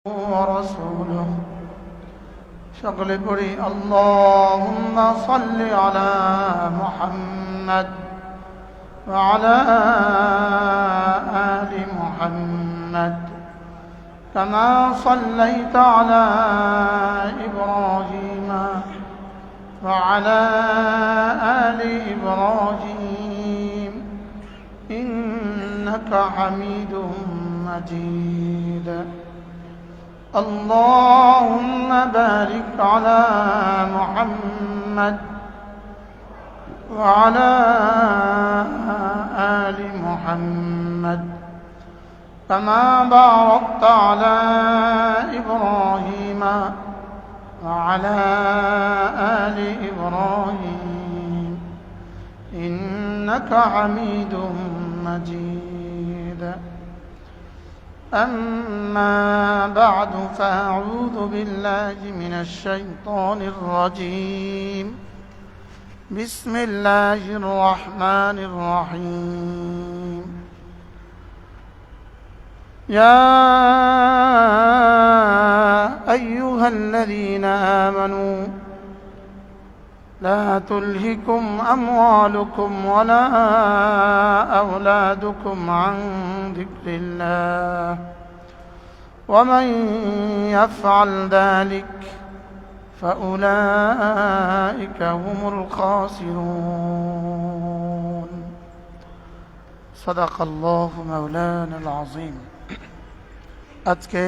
ورسوله شغل بري اللهم صل على محمد وعلى آل محمد كما صليت على إبراهيم وعلى آل إبراهيم إنك حميد مجيد اللهم بارك على محمد وعلى آل محمد كما باركت على إبراهيم وعلى آل إبراهيم إنك حميد مجيد أما بعد فأعوذ بالله من الشيطان الرجيم بسم الله الرحمن الرحيم يا أيها الذين آمنوا لا تلهكم أموالكم ولا أولادكم عن ذكر الله ومن يفعل ذلك فأولئك هم الخاسرون صدق الله مولانا العظيم আজকে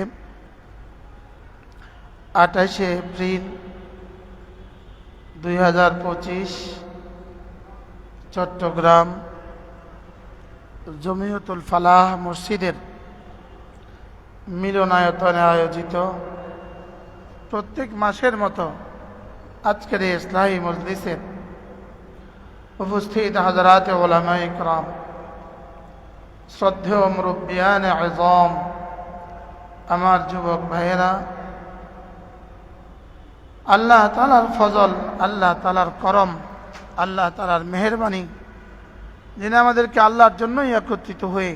28 এপ্রিল 2025 চট্টগ্রাম জমিয়তুল ফালাহ মসজিদের মিলনায়তনে আয়োজিত প্রত্যেক মাসের মতো আজকের এই ইসলাহি মজলিসে উপস্থিত হযরত উলামায়ে ইকরাম, শ্রদ্ধেয় মুরব্বিয়ানে আযম, আমার যুবক ভাইয়েরা, আল্লাহ তাআলার ফজল, আল্লাহ তাআলার করম, আল্লাহ তাআলার মেহেরবানি, যিনি আমাদেরকে আল্লাহর জন্যই একত্রিত হয়ে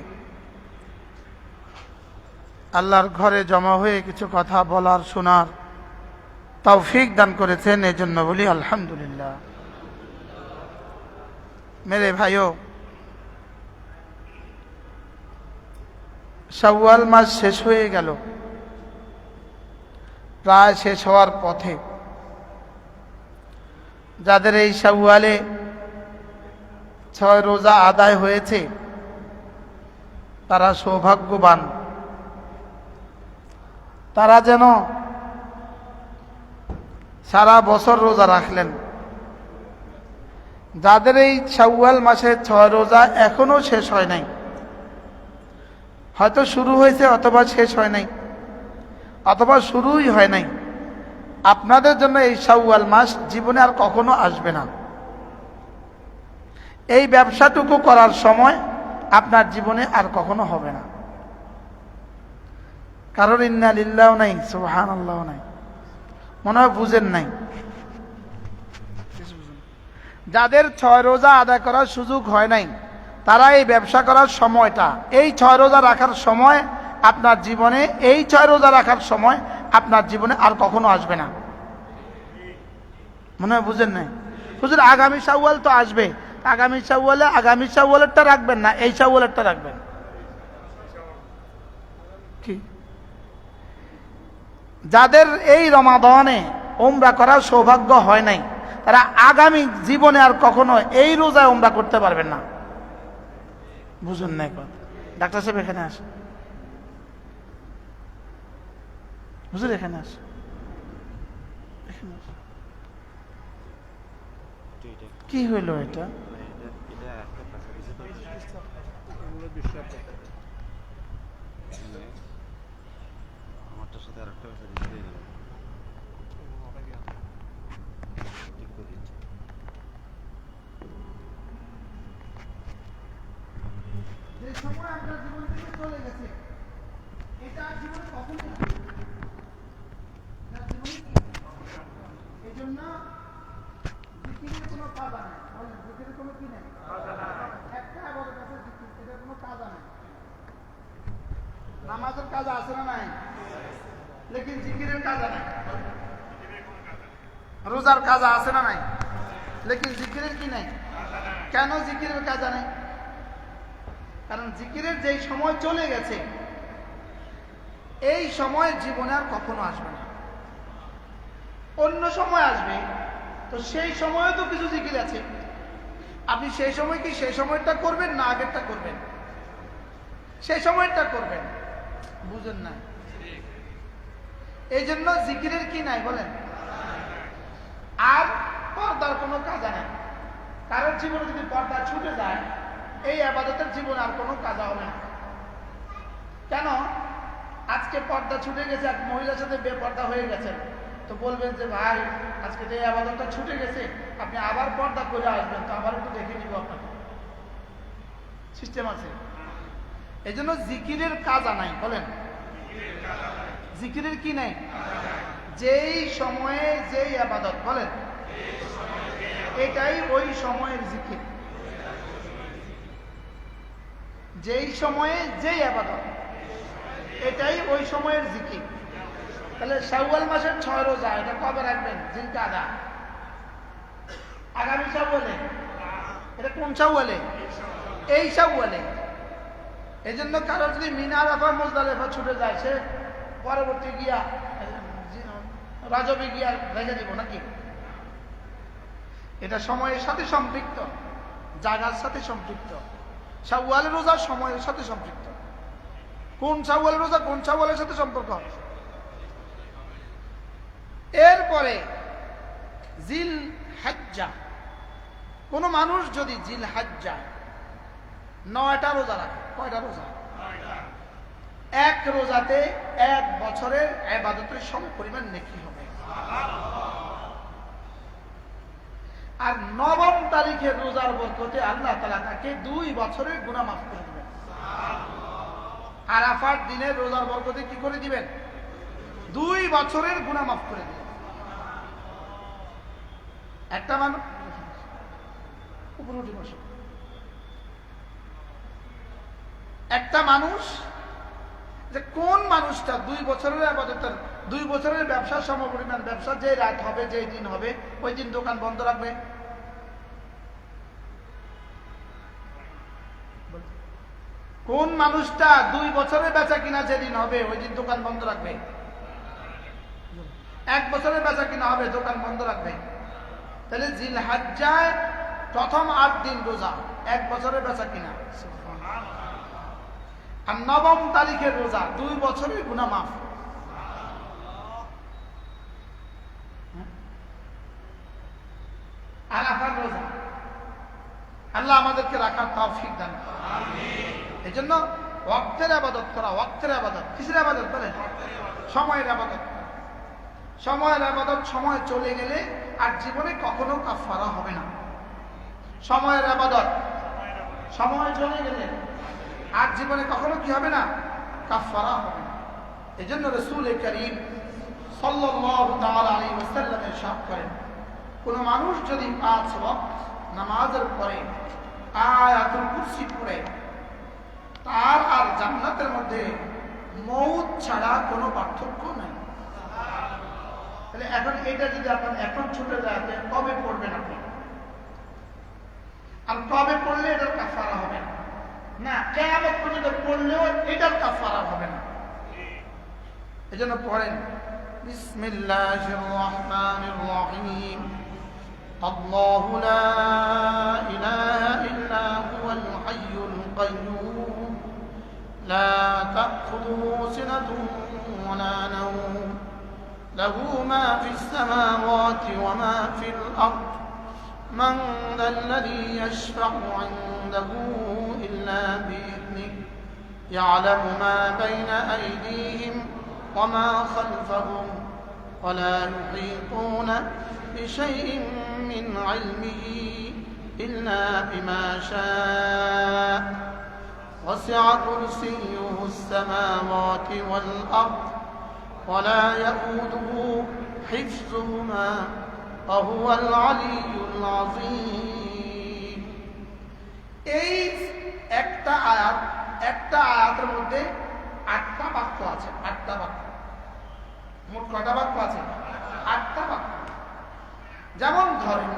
আল্লাহর ঘরে জমা হয়ে কিছু কথা বলার শোনার তৌফিক দান করেছেন, এই জন্য বলি আলহামদুলিল্লাহ। মেরে ভাইও, শাওয়াল মাস শেষ হয়ে গেল, প্রায় শেষ হওয়ার পথে। যাদের এই শাওয়ালে 6 রোজা আদায় হয়েছে তারা সৌভাগ্যবান, তারা যেন সারা বছর রোজা রাখলেন। যাদের এই শাওয়াল মাসে 6 রোজা এখনো শেষ হয় নাই, হয়তো শুরু হয়েছে অথবা শেষ হয় নাই অথবা শুরুই হয় নাই, আপনাদের জন্য এই শাওয়াল মাস জীবনে আর কখনো আসবে না। এই ব্যবসাটুকু করার সময় আপনার জীবনে আর কখনো হবে না। কারণ ইন্না লিল্লাহ নাই, সুবহানাল্লাহ নাই, মনে হয় বুঝেন নাই। যাদের 6 রোজা আদায় করার সুযোগ হয় নাই, তারা এই ব্যবসা করার সময়টা, এই 6 রোজা রাখার সময় আপনার জীবনে, এই 6 রোজা রাখার সময় আপনার জীবনে আর কখনো আসবে না। মনে হয় বুঝেন নাই। হুজুর আগামী শাওয়াল তো আসবে, আগামী শাওয়ালেরটা রাখবেন না, এই শাওয়ালেরটা রাখবেন। কি যাদের এই রমাদানে উমরা করার সৌভাগ্য হয় নাই, তারা আগামী জীবনে আর কখনো এই রোজায় উমরা করতে পারবেন না। বুঝুন নাই কথা। ডাক্তার সাহেব এখানে আসে, হুজুর এখানে আসে, কি হইল এটা? যে সময় আপনার জীবন থেকে চলে গেছে, এটা জীবনে কখনোই না। এই জন্য জিকিরের কোনো কাজা নাই, জিকিরের কোনো কি নেই, একটা আবাদত আছে জিকির, এটার কোনো কাজা নাই। নামাজের কাজ আছে না নাই? লেকিন জিকিরের কাজা নাই। রোজার কাজা আছে না নাই? লেকিন জিকিরের কি নাই? কেন জিকিরের কাজা নাই? কারণ জিকিরের যেই সময় চলে গেছে, এই সময় জীবনে আর কখনো আসবে না। অন্য সময় আসবে, তো সেই সময়ে তো কিছু জিকির আছে। আপনি সেই সময় কি সেই সময়টা করবেন না আগেরটা করবেন? সেই সময়টা করবেন, বুঝেন না? এই জন্য জিকিরের কি নাই বলেন? আর পর্দার কোনো কাজা নাই। কারোর জীবনে যদি পর্দা ছুটে যায়, এই আবাদতের জীবনে আর কোনো কাজা হবে না। কেন? আজকে পর্দা ছুটে গেছে, এক মহিলার সাথে বেপর্দা হয়ে গেছেন, তো বলবেন যে ভাই আজকে তো এই আবাদতটা ছুটে গেছে, আপনি আবার পর্দা করে আসবেন, তো আবার একটু দেখে নিব আপনাকে। সিস্টেম আছে। এই জন্য জিকিরের কাজা নাই বলেন। জিকিরের কি নাই? যেই সময়ে যেই আবাদত বলেন, এটাই ওই সময়ের জিকির। যেই সময়ে যেই আবাদত, এটাই ওই সময়ের জিকির। তাহলে শাওয়াল মাসের 6 রোজা, এটা কবে রাখবেন? জিলকাদা, আগামী শাওয়ালে। এটা কোন শাওয়ালে? এই শাওয়ালে। এই জন্য কারো যদি মিনা আরাফা মুজদালিফা ছুটে যায়, সে পরবর্তী গিয়া রাজবে গিয়া রেখে দিব নাকি? এটা সময়ের সাথে সম্পৃক্ত, জায়গার সাথে সম্পৃক্ত। শাওয়ালের রোজা সময়ের সাথে সম্পৃক্ত। কোন শাওয়ালের রোজা কোন শাওয়ালের সাথে সম্পর্ক? এরপরে জিল হজ্জা। কোন মানুষ যদি জিল হজ্জা 9টা রোজা রাখে, কয়টা রোজা? এক রোজাতে 1 বছরের ইবাদতের সম পরিমাণ নেকি হবে। আর 9ম তারিখের রোজার বরকতে আল্লাহ তাআলা তাকে 2 বছরের গুনাহ মাফ করে দিবেন। আরাফার দিনের রোজার বরকতে কি করে দিবেন? 2 বছরের গুনাহ মাফ করে দিবেন। একটা মানুষ উপরে উঠে বসে, একটা মানুষ, যে কোন মানুষটা 2 বছরের ইবাদতের 2 বছরের ব্যবসার সমপরিমাণ ব্যবসা, যে রাত হবে যে দিন হবে ওই দিন দোকান বন্ধ রাখবে? কোন মানুষটা 2 বছরের বেচা কিনা যেদিন হবে ওই দিন দোকান বন্ধ রাখবে? 1 বছরের বেচা কিনা হবে দোকান বন্ধ রাখবে? তাহলে জিল হজ্জায় প্রথম 8 দিন রোজা, 1 বছরের বেচা কিনা। আর 9ম তারিখের রোজা 2 বছরের গুনাহ মাফ। আরাফার রোজা আল্লাহ আমাদেরকে রাখার তৌফিক দান করুন। আমিন। এজন্য ওয়াক্তের ইবাদত করা, ওয়াক্তের ইবাদত কিসের ইবাদত বলেন? সময়ের ইবাদত। সময়ের ইবাদত সময় চলে গেলে আর জীবনে কখনো কাফারা হবে না। সময়ের ইবাদত সময় চলে গেলে আর জীবনে কখনো কি হবে না? কাফারা হবে না। এজন্য রাসূল করিম সাল্লাল্লাহু তাআলা আলাইহি ওয়াসাল্লাম ইরশাদ করেন, কোন মানুষ যদি 5 ওয়াক্ত নামাজের পরে আয়াতুল কুরসি পড়ে, তার আর জান্নাতের মধ্যে মউত ছাড়া কোনো পার্থক্য নাই। তাহলে এখন এটা যদি আপনি এখন ছুটে যায়, কবে পড়বেন আপনি? আর কবে পড়লে এটার কাফারা হবে না? না, কিয়ামত পর্যন্ত পড়লেও এটার কাফারা হবে না। এজন্য পড়েন বিসমিল্লাহির রহমানির রহিম। আল্লাহু লা ইলাহা ইল্লা হুয়াল হাইয়ুল কাইয়্যুম লা তাখুযুহু সিনাতুন ওয়া লা নাওম লাহু মা ফিস সামাওয়াতি ওয়া মা ফিল আরদ من ذا الذي يشفع عنده إلا بإذنه يعلم ما بين أيديهم وما خلفهم ولا يحيطون بشيء من علمه إلا بما شاء وسع كرسيه السماوات والأرض ولا يئوده حفظهما وهو العلي العظيم। এই একটা আয়াতের মধ্যে 8টা বাক্য আছে, 8টা বাক্য। মোট কয়টা বাক্য আছে? 8টা বাক্য। যেমন ধরেন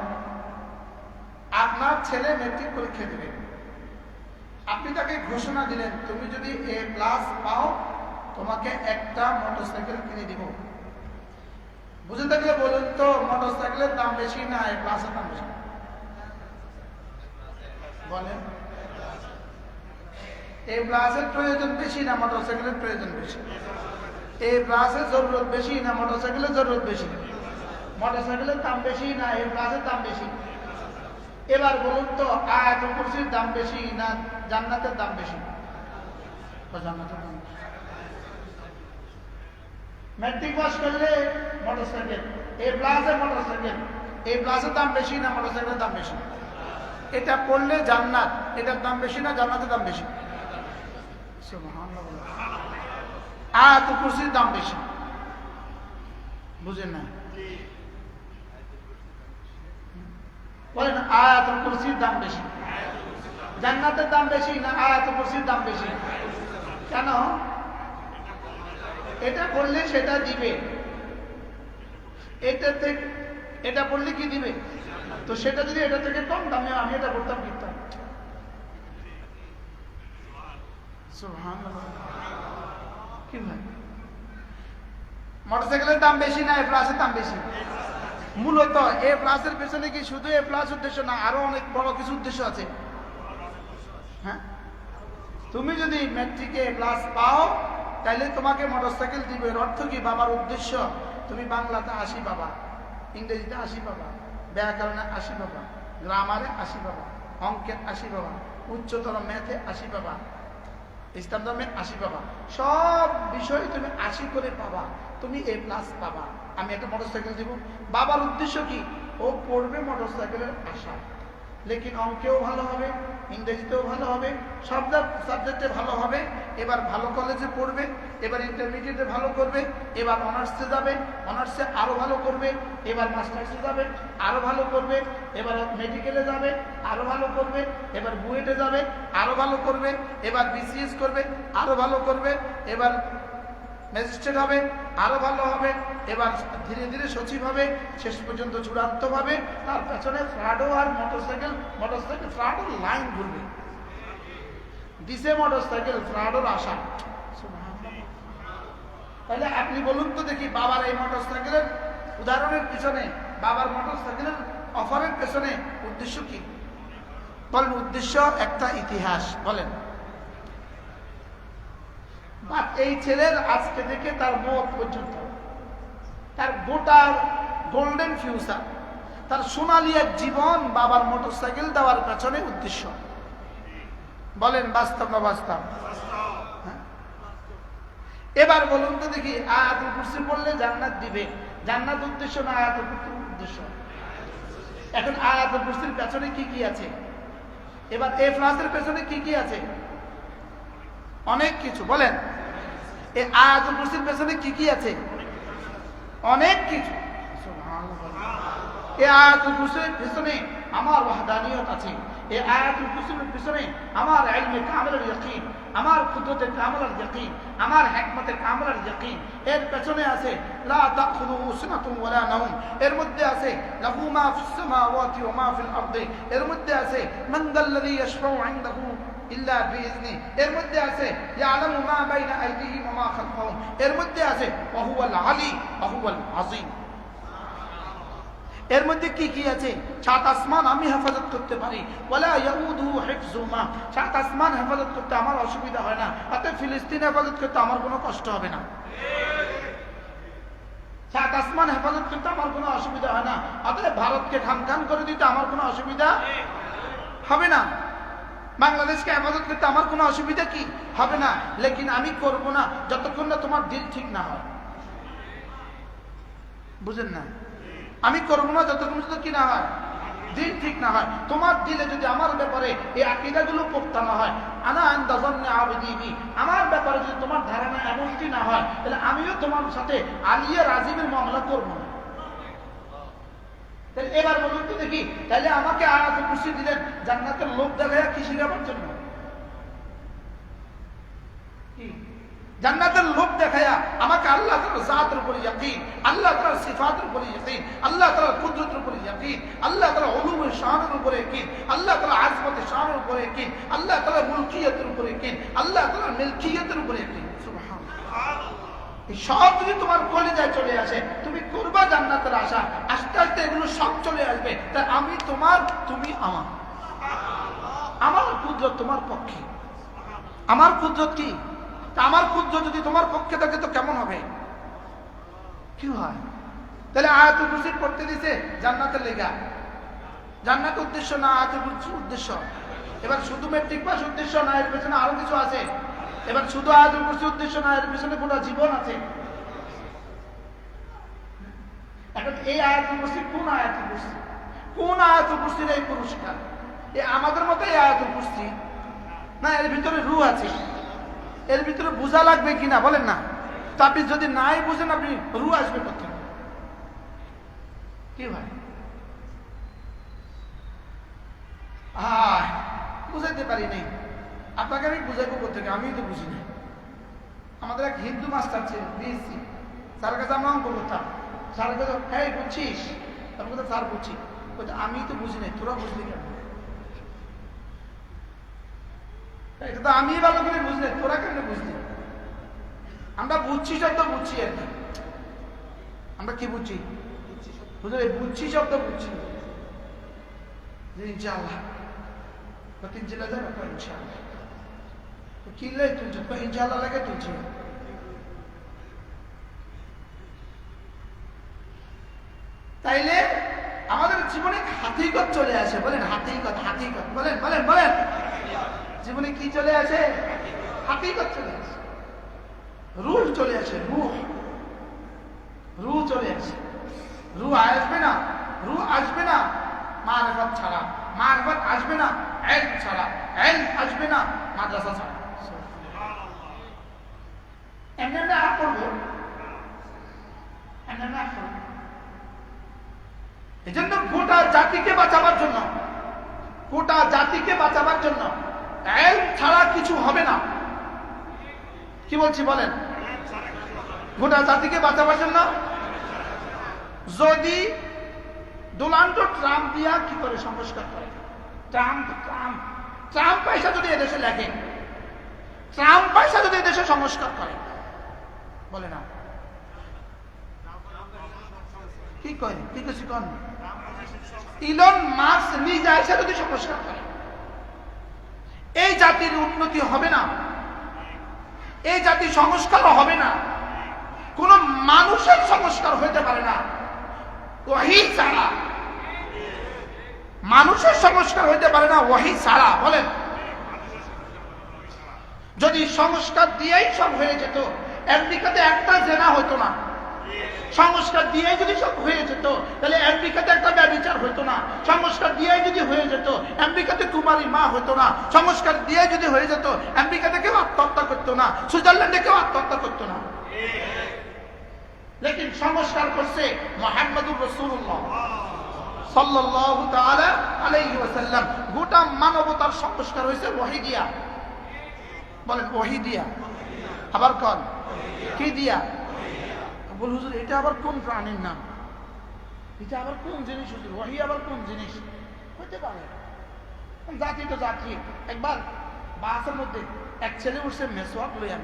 আপনার ছেলে মেট্রিক পরীক্ষা দেবে, আপনি তাকে ঘোষণা দিলেন তুমি যদি A+ পাও তোমাকে একটা মোটরসাইকেল কিনে দিব। বুঝে থাকলে বলুন তো মোটরসাইকেলের দাম বেশি না A+ এর দাম বেশি? বলেন A+ এর প্রয়োজন বেশি না মোটরসাইকেলের প্রয়োজন বেশি? A+ এর জরুরত বেশি না মোটরসাইকেলের জরুরত বেশি? মোটরসাইকেলের দাম বেশি না A+ এর দাম বেশি? এবার বলুন তো আয়াতুল কুরসির দাম বেশি না জান্নাতের দাম বেশি? জান্নাতের দাম বেশি। ম্যাট্রিক পাস করলে মোটরসাইকেল, A+ এর মোটরসাইকেল, A+ এর দাম বেশি না মোটরসাইকেলের দাম বেশি? এটা পড়লে জান্নাত, এটার দাম বেশি না জান্নাতের দাম বেশি? সুবহানাল্লাহ। আয়াতুল কুরসির দাম বেশি, বুঝেন না? বলেন আয়াতুল কুরসির দাম বেশি, জান্নাতের দাম বেশি না আয়াতুল কুরসির দাম বেশি? কেন? এটা পড়লে সেটা দিবে, এটা থেকে এটা পড়লে কি দিবে? তো সেটা যদি এটা থেকে কম দামে আমি এটা করতাম কিনতাম। সুবহানাল্লাহ। কি ভাই মোটরসাইকেলের দাম বেশি না A+ এর দাম বেশি? মূলত A+ এর পেছনে কি শুধু A+ উদ্দেশ্য না, আরো অনেক বড় কিছু উদ্দেশ্য আছে। হ্যাঁ, তুমি যদি ম্যাট্রিকে A+ পাও তাহলে তোমাকে মোটরসাইকেল দিবে। এর অর্থ কি? বাবার উদ্দেশ্য তুমি বাংলাতে 80 পাবা, ইংরেজিতে 80 পাবা, ব্যাকরণে 80 পাবা, গ্রামারে 80 পাবা, অঙ্কে 80 পাবা, উচ্চতর ম্যাথে 80 পাবা, ইসলাম ধর্মে 80 পাবা, সব বিষয়ে তুমি 80 করে পাবা, তুমি A+ পাবা। আমি একটা মোটরসাইকেল দিব। বাবার উদ্দেশ্য কি? ও পড়বে মোটরসাইকেলের আশা, লেকিন অঙ্কেও ভালো হবে, ইংরেজিতেও ভালো হবে, সব সাবজেক্টে ভালো হবে। এবার ভালো কলেজে পড়বে, এবার ইন্টারমিডিয়েটে ভালো করবে, এবার অনার্সে যাবে, অনার্সে আরো ভালো করবে, এবার মাস্টার্সে যাবে আরো ভালো করবে, এবার মেডিকেলে যাবে আরো ভালো করবে, এবার বুয়েটে যাবে আরো ভালো করবে, এবার BCS করবে আরো ভালো করবে, এবার ম্যাজিস্ট্রেট হবে আরো ভালো হবে, এবার ধীরে ধীরে সচিব হবে, শেষ পর্যন্ত চূড়ান্ত ভাবে তার পেছনে ফ্রাডো আর মোটরসাইকেল ফ্রাডোর লাইন ঘুরবে। দিছে মোটরসাইকেল ফ্রাডোর আশা। তাহলে আপনি বলুন তো দেখি, বাবার এই মোটরসাইকেলের উদাহরণের পিছনে, বাবার মোটরসাইকেলের অফারের পেছনে উদ্দেশ্য কি? বলেন উদ্দেশ্য একটা ইতিহাস। বলেন এই ছেলের আজকে থেকে তার মত পর্যন্ত তার গোটা গোল্ডেন ফিউচার, তার সোনালী এক জীবন বাবার মোটরসাইকেল দেওয়ার পেছনে উদ্দেশ্য। বলেন বাস্তব না বাস্তব? এবার বলুন তো দেখি, আয়াতুল কুরসি পড়লে জান্নাত দিবে, জান্নাত উদ্দেশ্য না আয়াতুল কুরসির উদ্দেশ্য? এখন আয়াতুল কুরসির পেছনে কি কি আছে? এবার A+ এর পেছনে কি কি আছে? অনেক কিছু। বলেন এই আয়াতুল কুরসির পেছনে কি কি আছে? অনেক কিছু। এই আয়াতুল কুরসির পেছনে আমার ওয়াহদানিয়ত আছে, এই আয়াতুল কুরসির পেছনে আমার ইলমে কামিলের ইয়াকিন, আমার কুদরতে কামিলের ইয়াকিন, আমার হিকমতে কামিলের ইয়াকিন। এর পেছনে আছে লা তাখুযুহু সিনাতুন ওয়ালা নাওম, এর মধ্যে আছে লাহু মা ফিস সামাওয়াতি ওয়া মা ফিল আরদি, এর মধ্যে আছে মান যাল্লাযী ইয়াশফাউ ইনদাহু ইল্লা বিইজনি, এর মধ্যে আছে ইয়ালামু মা বাইনা আইদিহিম ওয়া মা খালফাহুম, এর মধ্যে আছে ওয়া হুয়াল আলী ওয়া হুয়াল আযীম। এর মধ্যে কি কি আছে? 7 আসমান আমি হেফাজত করতে পারি, ওয়ালা ইয়াউদুহু হিফযুহুমা, 7 আসমান হেফাজত করতে আমার অসুবিধা হয় না, অতএব ফিলিস্তিন হেফাজত করতে আমার কোনো কষ্ট হবে না। 7 আসমান হেফাজত করতে আমার কোনো অসুবিধা হয় না, অতএব ভারতকে খান করে দিতে আমার কোনো অসুবিধা হবে না। বাংলাদেশকে হেফাজত করতে আমার কোনো অসুবিধা কি হবে না, লেকিন আমি করব না যতক্ষণ না তোমার দিল ঠিক না হয়। বুঝেন না? আমি করবো না যতক্ষণ কি না হয়, দিল ঠিক না হয়। তোমার দিলে যদি আমার ব্যাপারে এই আকীদাগুলো পোক্তা না হয়, আনা ইনদা যান্নি আবদি বি, আমার ব্যাপারে যদি তোমার ধারণা এমনটি না হয়, তাহলে আমিও তোমার সাথে আলিয়া রাজিমের মামলা করব না। তাহলে এবার বলুন তো দেখি, তাহলে আমাকে আয়াতুল কুরসি দিলেন জান্নাতের লোক দেখায় কি শিখাবার জন্য? কি জান্নাতের লোভ দেখায়া আমাকে আল্লাহ তাআলার জাতের উপরে ইয়াকিন, আল্লাহ তাআলার সিফাতের উপরে ইয়াকিন, আল্লাহ তাআলার কুদরতের উপরে ইয়াকিন, আল্লাহ তাআলার উলুমের শানের উপরে ইয়াকিন, আল্লাহ তাআলার আজমতের শানের উপরে ইয়াকিন, আল্লাহ তাআলার মুলকিয়াতের উপরে ইয়াকিন, আল্লাহ তাআলার মিলকিয়াতের উপরে ইয়াকিন। সুবহানাল্লাহ। এই সব যদি তোমার কলিজায় চলে আসে, তুমি করবা জান্নাতের আশা, আস্তে আস্তে এগুলো সব চলে আসবে। তাই আমি তোমার, তুমি আমার। আমার কুদরত তোমার পক্ষে। আমার কুদরত কি? আমার কুদরত যদি তোমার পক্ষে থাকে তো কেমন হবে? কি হয়? তাহলে আয়াতুল কুরসি পড়তে দিছে জান্নাতের লেগা। জান্নাত উদ্দেশ্য না, আয়াতুল কুরসি উদ্দেশ্য। এবার শুধু মেট্রিক পাস উদ্দেশ্য না, এর পেছনে আরো কিছু আছে। এবার শুধু আয়াতুল কুরসি উদ্দেশ্য না, এর পেছনে গোটা জীবন আছে। এখন এই আয়াতুল কুরসি কোন আয়াতুল কুরসি? কোন আয়াতুল কুরসির এই পুরস্কার? আমাদের মতো এই আয়াতুল কুরসি না, এর ভিতরে রূহ আছে। এর ভিতরে বোঝা লাগবে কিনা বলেন না? তো আপনি যদি নাই বুঝেন, আপনি রূহ আসবে কোথায়? কি ভাই বুঝাইতে পারি নাই আপনাকে। আমি বুঝাইবো কোথেকে? আমি তো বুঝি না। আমাদের এক হিন্দু মাস্টার ছিল, বিএসসি, স্যার কাছে আমরা অঙ্ক করতাম। স্যার কাছে, হ্যাঁ বুঝছিস? তার কথা স্যার বুঝছি। আমি তো বুঝি নাই, তোরা বুঝলি কেন? এটা তো আমি ভালো করে বুঝলি, তোরা কেন বুঝলি? আমরা বুঝছি শব্দ বুঝছি আর কি। আমরা কি বুঝছি? বুঝলি, বুঝছি শব্দ বুঝছি। ইনশাআল্লাহ তিন জেলা যাবে, ইনশাআল্লাহ কিনলে তুলছ, ইনশাআল্লাহ লাগে তুলছি। তাইলে আমাদের জীবনে হাতিগত চলে আসে। বলেন হাতিগত, হাতিগত বলেন, বলেন, বলেন। জীবনে কি চলে আসে? হাকিকত চলে আসে, রূহ চলে আসে। রূহ চলে আসে। রূহ আসবে না, রূহ আসবে না মারফত ছাড়া, মারফত আসবে না ইলম ছাড়া, ইলম আসবে না মাদ্রাসা ছাড়া। এমনি আপ করবো, এমনি আপ করবো। এই জন্য গোটা জাতিকে বাঁচাবার জন্য, গোটা জাতিকে বাঁচাবার জন্য ইলম ছাড়া কিছু হবে না। কি বলছি বলেন? গোটা জাতিকে বাঁচাবার জন্য যদি ডোনাল্ড ট্রাম্প দিয়া কি করে সংস্কার করে, ট্রাম্প পয়সা যদি এদেশে লেখে, ট্রাম্প পয়সা যদি এদেশে সংস্কার করে, বলে না কি করে? কি কিছু কন? ইলন মাস্ক নিজে এসে যদি সংস্কার করে, এই জাতির উন্নতি হবে না, এই জাতির সংস্কার হবে না। কোন মানুষের সংস্কার হইতে পারে না ওহী ছাড়া। মানুষের সংস্কার হইতে পারে না ওহী ছাড়া। বলেন, যদি সংস্কার দিয়েই সব হয়ে যেত, আমেরিকাতে একটা জেনা হতো না। সংস্কার দিয়ে যদি সব হয়ে যেত, তাহলে আমেরিকাতে একটা ব্যভিচার হতো না। সংস্কার দিয়ে যদি হয়ে যেত, আমেরিকাতে কুমারী মা হতো না। সংস্কার দিয়ে যদি হয়ে যেত, আমেরিকাতে কেউ আত্মহত্যা করতো না, সুইজারল্যান্ডে কেউ আত্মহত্যা করতো না। লেকিন সংস্কার করছে মুহাম্মদুর রাসূলুল্লাহ সাল্লাল্লাহু তাআলা আলাইহি ওয়াসাল্লাম। গোটা মানবতার সংস্কার হয়েছে ওহী দিয়া। বলেন ওহী দিয়া। আবার কোন কি দিয়া? বল হুজুর, এটা আবার কোন প্রাণীর নাম? এটা আবার কোন জিনিস হুজুর? ওহী আবার কোন জিনিস হতে পারে? জাতি তো জাতি। একবার বাসের মধ্যে এক ছেলে উঠছে মেসওয়াক লইয়া,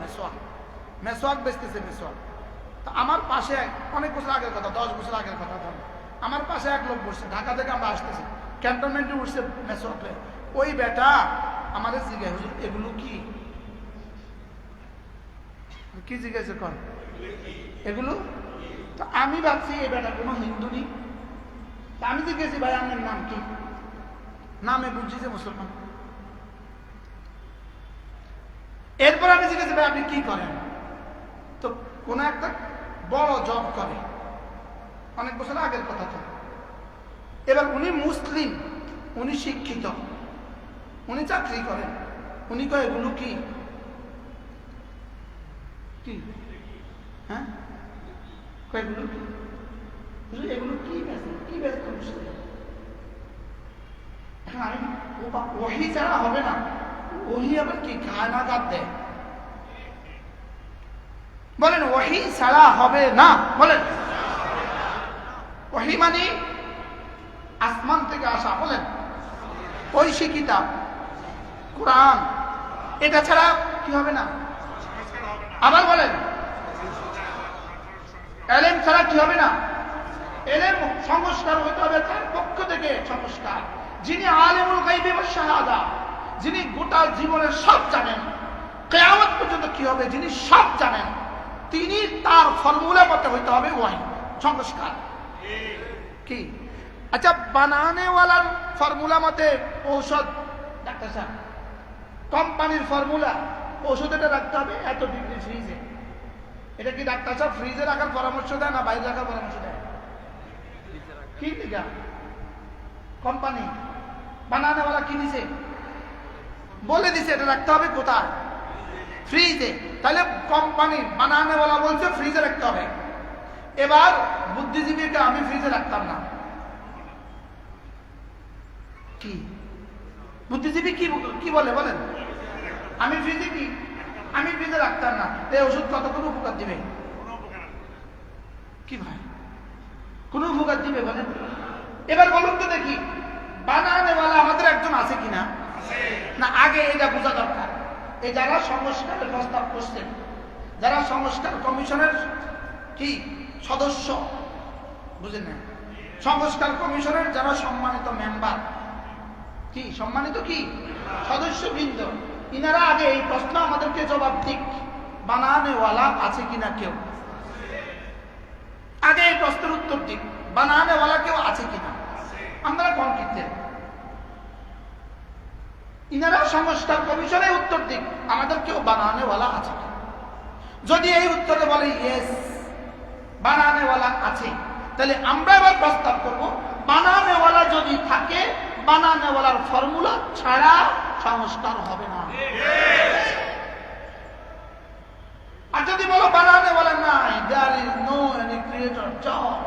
মেসওয়াক বেচতেছে মেসওয়াক। তো আমার পাশে অনেক বছর আগের কথা, 10 বছর আগের কথা, আমার পাশে এক লোক বসছে, ঢাকা থেকে আমরা আসতেছি, ক্যান্টনমেন্টে উঠছে মেসওয়াক লইয়া। ওই বেটা আমাদের জিজ্ঞাসা, হুজুর এগুলো কি? কি জিজ্ঞাসা কর এগুলো? তো আমি ভাবছি এই বেটা কোনো হিন্দু নেই। আমি জিজ্ঞেসি, ভাই আপনার নাম কি? নামে বুঝছি যে মুসলমান। এরপর আমি জিজ্ঞেসি, ভাই আপনি কি করেন? তো কোন একটা বড় জব করে, অনেক বছর আগের কথা। তো এবার উনি মুসলিম, উনি শিক্ষিত, উনি চাকরি করেন। উনি কয় এগুলো কি? কি? হ্যাঁ, এগুলো কি? এগুলো কি বেচে? কি বেচে? এখন আমি ওহী ছাড়া হবে না। ওহী আবার কি? কায়নাত দেয়। বলেন ওহী ছাড়া হবে না। বলেন ওহী মানে আসমান থেকে আসা, বলেন ঐশী কিতাব কোরআন, এটা ছাড়া কি হবে না? আবার বলেন এলেম ছাড়া কি হবে না? এলেম সংস্কার হতে হবে তার পক্ষ থেকে সংস্কার। যিনি আলিমুল গায়বি ওয়াশ শাহাদা, যিনি গোটা জীবনের সব জানেন, কিয়ামত পর্যন্ত কি হবে যিনি সব জানেন, তিনি তার ফর্মুলা মতে হইতে হবে ওয়াহি সংস্কার। কি আচ্ছা বানানেওয়ালার ফর্মুলা মতে ঔষধ, ডাক্তার সাহেব কোম্পানির ফর্মুলা ওষুধ এটা রাখতে হবে এত ডিগ্রি ফ্রিজে, এটা কি ডাক্তার সাহেব ফ্রিজে রাখার পরামর্শ দেয় না বাইরে রাখার পরামর্শ দেয়? কি দিকা কোম্পানি বানানেওয়ালা কি দিছে? বলে দিছে এটা রাখতে হবে কোথায়? ফ্রিজে। তাহলে কোম্পানি বানানেওয়ালা বলছে ফ্রিজে রাখতে হবে। এবার বুদ্ধিজীবীকে আমি ফ্রিজে রাখতাম না, কি বুদ্ধিজীবী কি বলে বলেন? আমি ফ্রিজে কি আমি ফ্রিজে রাখতাম না। এই ওষুধ কতক্ষণ উপকার দিবে? কি ভাই কোন উপকার দিবে বলেন? এবার বলুন তো দেখি বানানেওয়ালা আমাদের একজন আছে কিনা? না আগে এটা বোঝা দরকার। এই যারা সংস্কারের প্রস্তাব করছেন, যারা সংস্কার কমিশনের কি সদস্য, বুঝেন না, সংস্কার কমিশনের যারা সম্মানিত মেম্বার, কি সম্মানিত কি সদস্যবৃন্দ, ইনারা আগে এই প্রশ্ন আমাদেরকে জবাব দিক, বানানেওয়ালা আছে কিনা কেউ? আগে এই প্রশ্নের উত্তর দিক, বানানেওয়ালা কেউ আছে কিনা? আমরা কোন ক্ষেত্রে ইনারা সংস্কার কমিশনে উত্তর দিক আমাদের কেউ বানানেওয়ালা আছে কিনা। যদি এই উত্তরে বলে ইয়েস বানানেওয়ালা আছে, তাহলে আমরা এবার প্রস্তাব করব বানানেওয়ালা যদি থাকে বানানেওয়ালার ফর্মুলা ছাড়া সংস্কার হবে না। আর যদি বলো বানানেওয়ালা নাই, there is no any creator job,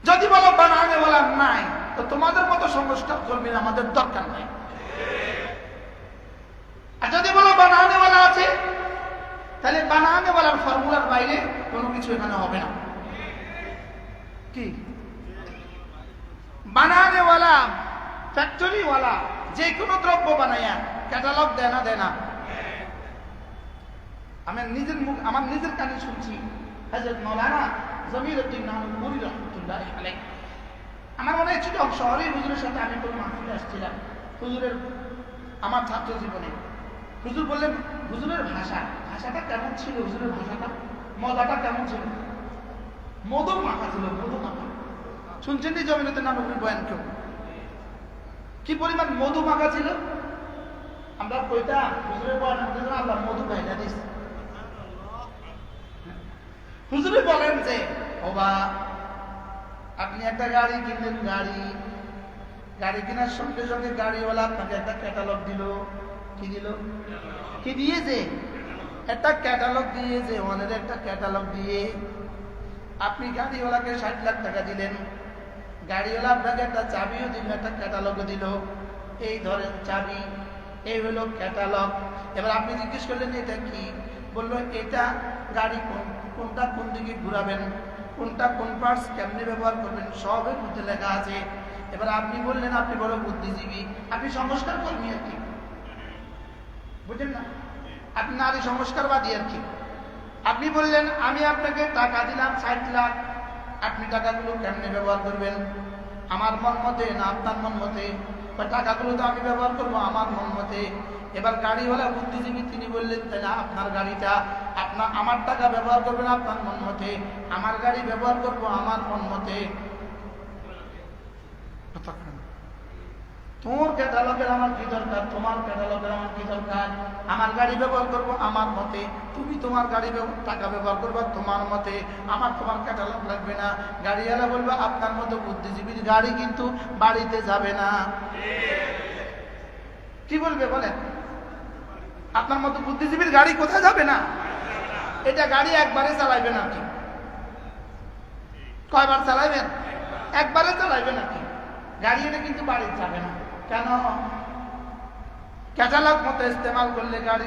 যদি বলো বানানেওয়ালা নাই, তো তোমাদের মতো সংস্কার কর্মীর আমাদের দরকার নাই। আর যদি বলো বানানেওয়ালা আছে, তাহলে বানানেওয়ালার ফর্মুলার বাইরে কোনো কিছু এখানে হবে না। কি বানানেওয়ালা ফ্যাক্টরিওয়ালা যে কোনো দ্রব্য বানাইয়া ক্যাটালগ দেয় না? আমি আমার নিজের কানে শুনছি হযরত মাওলানা জমিরউদ্দিন নানুপুরি রাহমাতুল্লাহ আলাইহি, আমার মনে হয় চিটং শহরের হুজুরের সাথে আমি কোনো মাহফিলে আসছিলাম, হুজুরের আমার ছাত্র জীবনে। হুজুর বললেন হুজুরের ভাষাটা কেমন ছিল, হুজুরের ভাষাটা মজাটা কেমন ছিল? মধু মাখা ছিল, মধু মাখা। শুনছেন নি জমিরউদ্দিন নানুপুরি বয়ান কেউ? কি পরিমাণ মধু মাখা ছিল? আমরা কইতাম হুজুরের বয়ান আমাদের জন্য আল্লাহ মধু খাইটা দিস। হুজুরে বলেন যে ওবা আপনি একটা গাড়ি কিনলেন, গাড়ি কেনার সঙ্গে সঙ্গে গাড়িওয়ালা আপনাকে একটা ক্যাটালগ দিল। কি দিল? কি দিয়েছে? একটা ক্যাটালগ দিয়েছে, ওনাদের একটা ক্যাটালগ দিয়ে আপনি গাড়িওয়ালাকে 60 লাখ টাকা দিলেন, গাড়িওয়ালা আপনাকে একটা চাবিও দিল, একটা ক্যাটালগও দিল। এই ধরেন চাবি, এই হলো ক্যাটালগ। এবার আপনি জিজ্ঞেস করলেন এটা কি? বললো এটা গাড়ি কোনটা কোন দিকে ঘুরাবেন, কোনটা কোন পার্টস কেমনে ব্যবহার করবেন, সবের মধ্যে লেখা আছে। এবার আপনি বললেন আপনি বড় বুদ্ধিজীবী, আপনি সংস্কার কর্মী আর কি, বুঝলেন না? আপনি নারী সংস্কারবাদী আর কি। আপনি বললেন আমি আপনাকে টাকা দিলাম 60 লাখ, আপনি টাকাগুলো কেমনে ব্যবহার করবেন, আমার মন মতে না আপনার মন মতে? টাকাগুলো তো আমি ব্যবহার করবো আমার মন মতে। এবার গাড়িওয়ালা বুদ্ধিজীবী তিনি বললেন তাহলে আপনার গাড়িটা আমার টাকা ব্যবহার করবেন আপনার মন মতে, আমার গাড়ি ব্যবহার করবো আমার মন মতে। তোর ক্যাটালগের আমার কি দরকার, তোমার ক্যাটালগের আমার কি দরকার? আমার গাড়ি ব্যবহার করবো আমার মতে, তুমি তোমার গাড়ি টাকা ব্যবহার করবো তোমার মতে, তোমার ক্যাটালগ লাগবে না। গাড়িওয়ালা বলবে আপনার মতো বুদ্ধিজীবীর গাড়ি কিন্তু বাড়িতে যাবে না। কি বলবে বলেন? আপনার মতো বুদ্ধিজীবীর গাড়ি কোথায় যাবে না? এটা গাড়ি একবারে চালাইবেন আর কি? কয়বার চালাইবেন? একবারে চালাইবেন আর কি? গাড়ি এনে কিন্তু বাড়িতে যাবে না। কেন? ক্যাটালগ মতো ইস্তেমাল করলে গাড়ি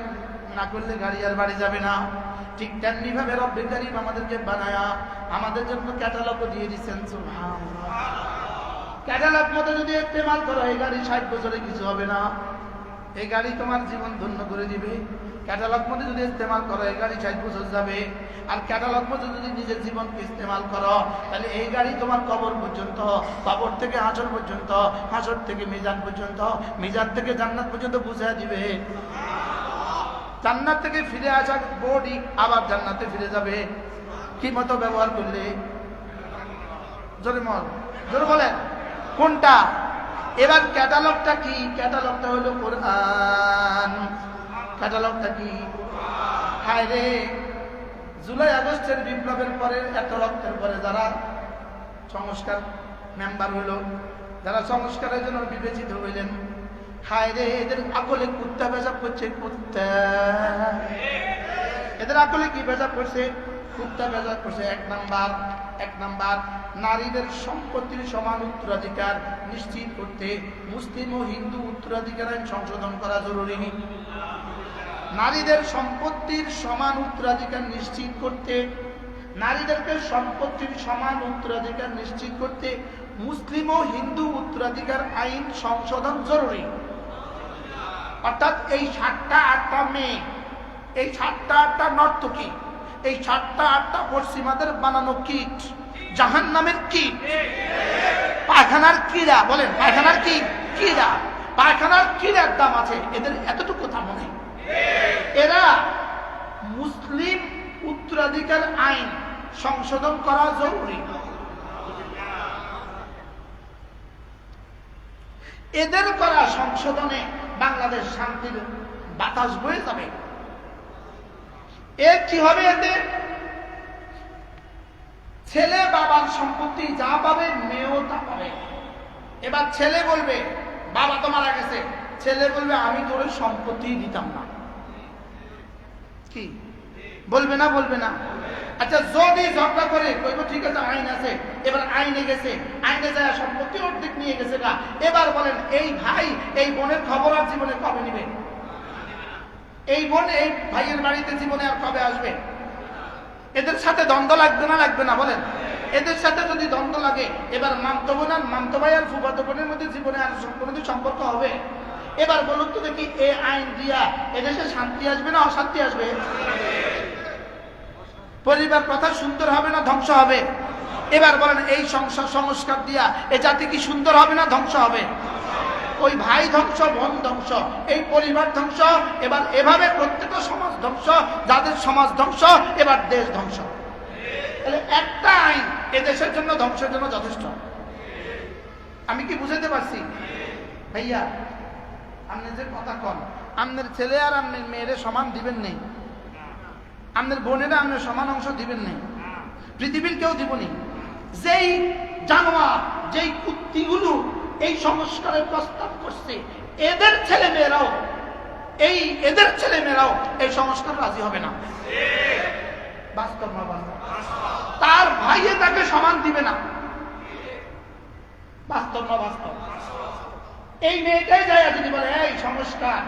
না করলে গাড়ি আর বাড়ি যাবে না। ঠিক তেমনি ভাবে রব্বে কারীম আমাদেরকে বানায়া আমাদের জন্য ক্যাটালগও দিয়ে দিচ্ছেন। সুবহানাল্লাহ। ক্যাটালগ মতো যদি ইস্তেমাল করো এই গাড়ি 60 বছরে কিছু হবে না, এই গাড়ি তোমার জীবন ধন্য করে দিবে। ক্যাটালগ মতো যদি ইস্তেমাল করো এই গাড়ি 60 বছর যাবে। আর ক্যাটালগ মতো যদি নিজের জীবনকে ইস্তেমাল করো তাহলে এই গাড়ি তোমার কবর পর্যন্ত, কবর থেকে হাসর পর্যন্ত, হাসর থেকে মিজান পর্যন্ত, মিজান থেকে জান্নাত পর্যন্ত বুঝিয়ে দিবে। জান্নাত থেকে ফিরে আসা বডি আবার জান্নাতে ফিরে যাবে কি মতো ব্যবহার করলে। জোরে বলেন কোনটা? এবার ক্যাটালগটা কি? ক্যাটালগটা হলো কোরআন। ক্যাটালগটা কি? হায় রে, জুলাই আগস্টের বিপ্লবের পরে, এত রক্তের পরে যারা সংস্কার মেম্বার হলো, যারা সংস্কারের জন্য বিবেচিত হইলেন, হায় রে এদের আকলে কুত্তা পেশাব করছে। কুত্তা এদের আকলে কি পেশাব করছে? কুত্তা পেশাব করছে। এক নাম্বার নারীদের সম্পত্তির সমান উত্তরাধিকার নিশ্চিত করতে মুসলিম ও হিন্দু উত্তরাধিকার আইন সংশোধন করা জরুরি। নারীদের সম্পত্তির সমান উত্তরাধিকার নিশ্চিত করতে, নারীদেরকে সম্পত্তির সমান উত্তরাধিকার নিশ্চিত করতে মুসলিম ও হিন্দু উত্তরাধিকার আইন সংশোধন জরুরি। অর্থাৎ এই 7টা 8টা মেয়ে, এই 7টা 8টা নর্তকী, এই 7টা 8টা পশ্চিমাদের বানানো কিট, জাহান্নামের কিট, পায়খানার কিড়া। বলেন পায়খানার কি কিড়া? পায়খানার কিড়ার দাম আছে এদের এতটুকু কথা মনে। এরা মুসলিম উত্তরাধিকার আইন সংশোধন করা জরুরি। এদের করা সংশোধনে বাংলাদেশ শান্তির বাতাস বয়ে যাবে। এর কি হবে? এতে ছেলে বাবার সম্পত্তি যা পাবে মেয়েও তা পাবে। এবার ছেলে বলবে বাবা তো মারা গেছে, ছেলে বলবে আমি তোর সম্পত্তি দিতাম না। কি বলবে না? বলবে না? আচ্ছা যদি ঝগড়া করে কইব ঠিক আছে আইন আছে, এবার আইনে গেছে, আইনে যায় সম্পত্তি অর্ধেক নিয়ে গেছে না। এবার বলেন এই ভাই এই বোনের খবর আর জীবনে কবে নিবে? এই বোন এই ভাইয়ের বাড়িতে জীবনে আর কবে আসবে? এদের সাথে দ্বন্দ্ব লাগবে না? লাগবে না? বলেন এদের সাথে যদি দ্বন্দ্ব লাগে এবার মামতো বোন আর মামতো ভাই আর ফুফাতো বোনের মধ্যে জীবনে আর কোনোদিন সম্পর্ক হবে? এবার বলুন তো দেখি এই আইন দিয়া এদেশে শান্তি আসবে না অশান্তি আসবে? পরিবার প্রথা সুন্দর হবে না ধ্বংস হবে? এবার বলেন এই সংস্কার দিয়া এ জাতি কি সুন্দর হবে না ধ্বংস হবে? ওই ভাই ধ্বংস, বোন ধ্বংস, এই পরিবার ধ্বংস, এবার এভাবে প্রত্যেকটা সমাজ ধ্বংস। যাদের সমাজ ধ্বংস এবার দেশ ধ্বংস। তাহলে একটা আইন এদেশের জন্য ধ্বংসের জন্য যথেষ্ট। আমি কি বুঝাতে পারছি ভাইয়া? আপনি যে কথা কন, আপনার ছেলে আর আপনার মেয়েরে সমান দিবেন নেই, আপনার বোনেরা আপনার সমান অংশ দিবেন নেই, পৃথিবীর কেউ দিবনি। যেই জানোয়ার, যেই কুত্তিগুলো এই সংস্কারের প্রস্তাব করছে এদের ছেলে মেয়েরাও এই সংস্কার রাজি হবে না। বাস্তব না? বাস্তব। তার ভাইয়ে তাকে সমান দিবে না। বাস্তব না? বাস্তব। এই মেয়েটাই যায় যদি বলে এই সংস্কার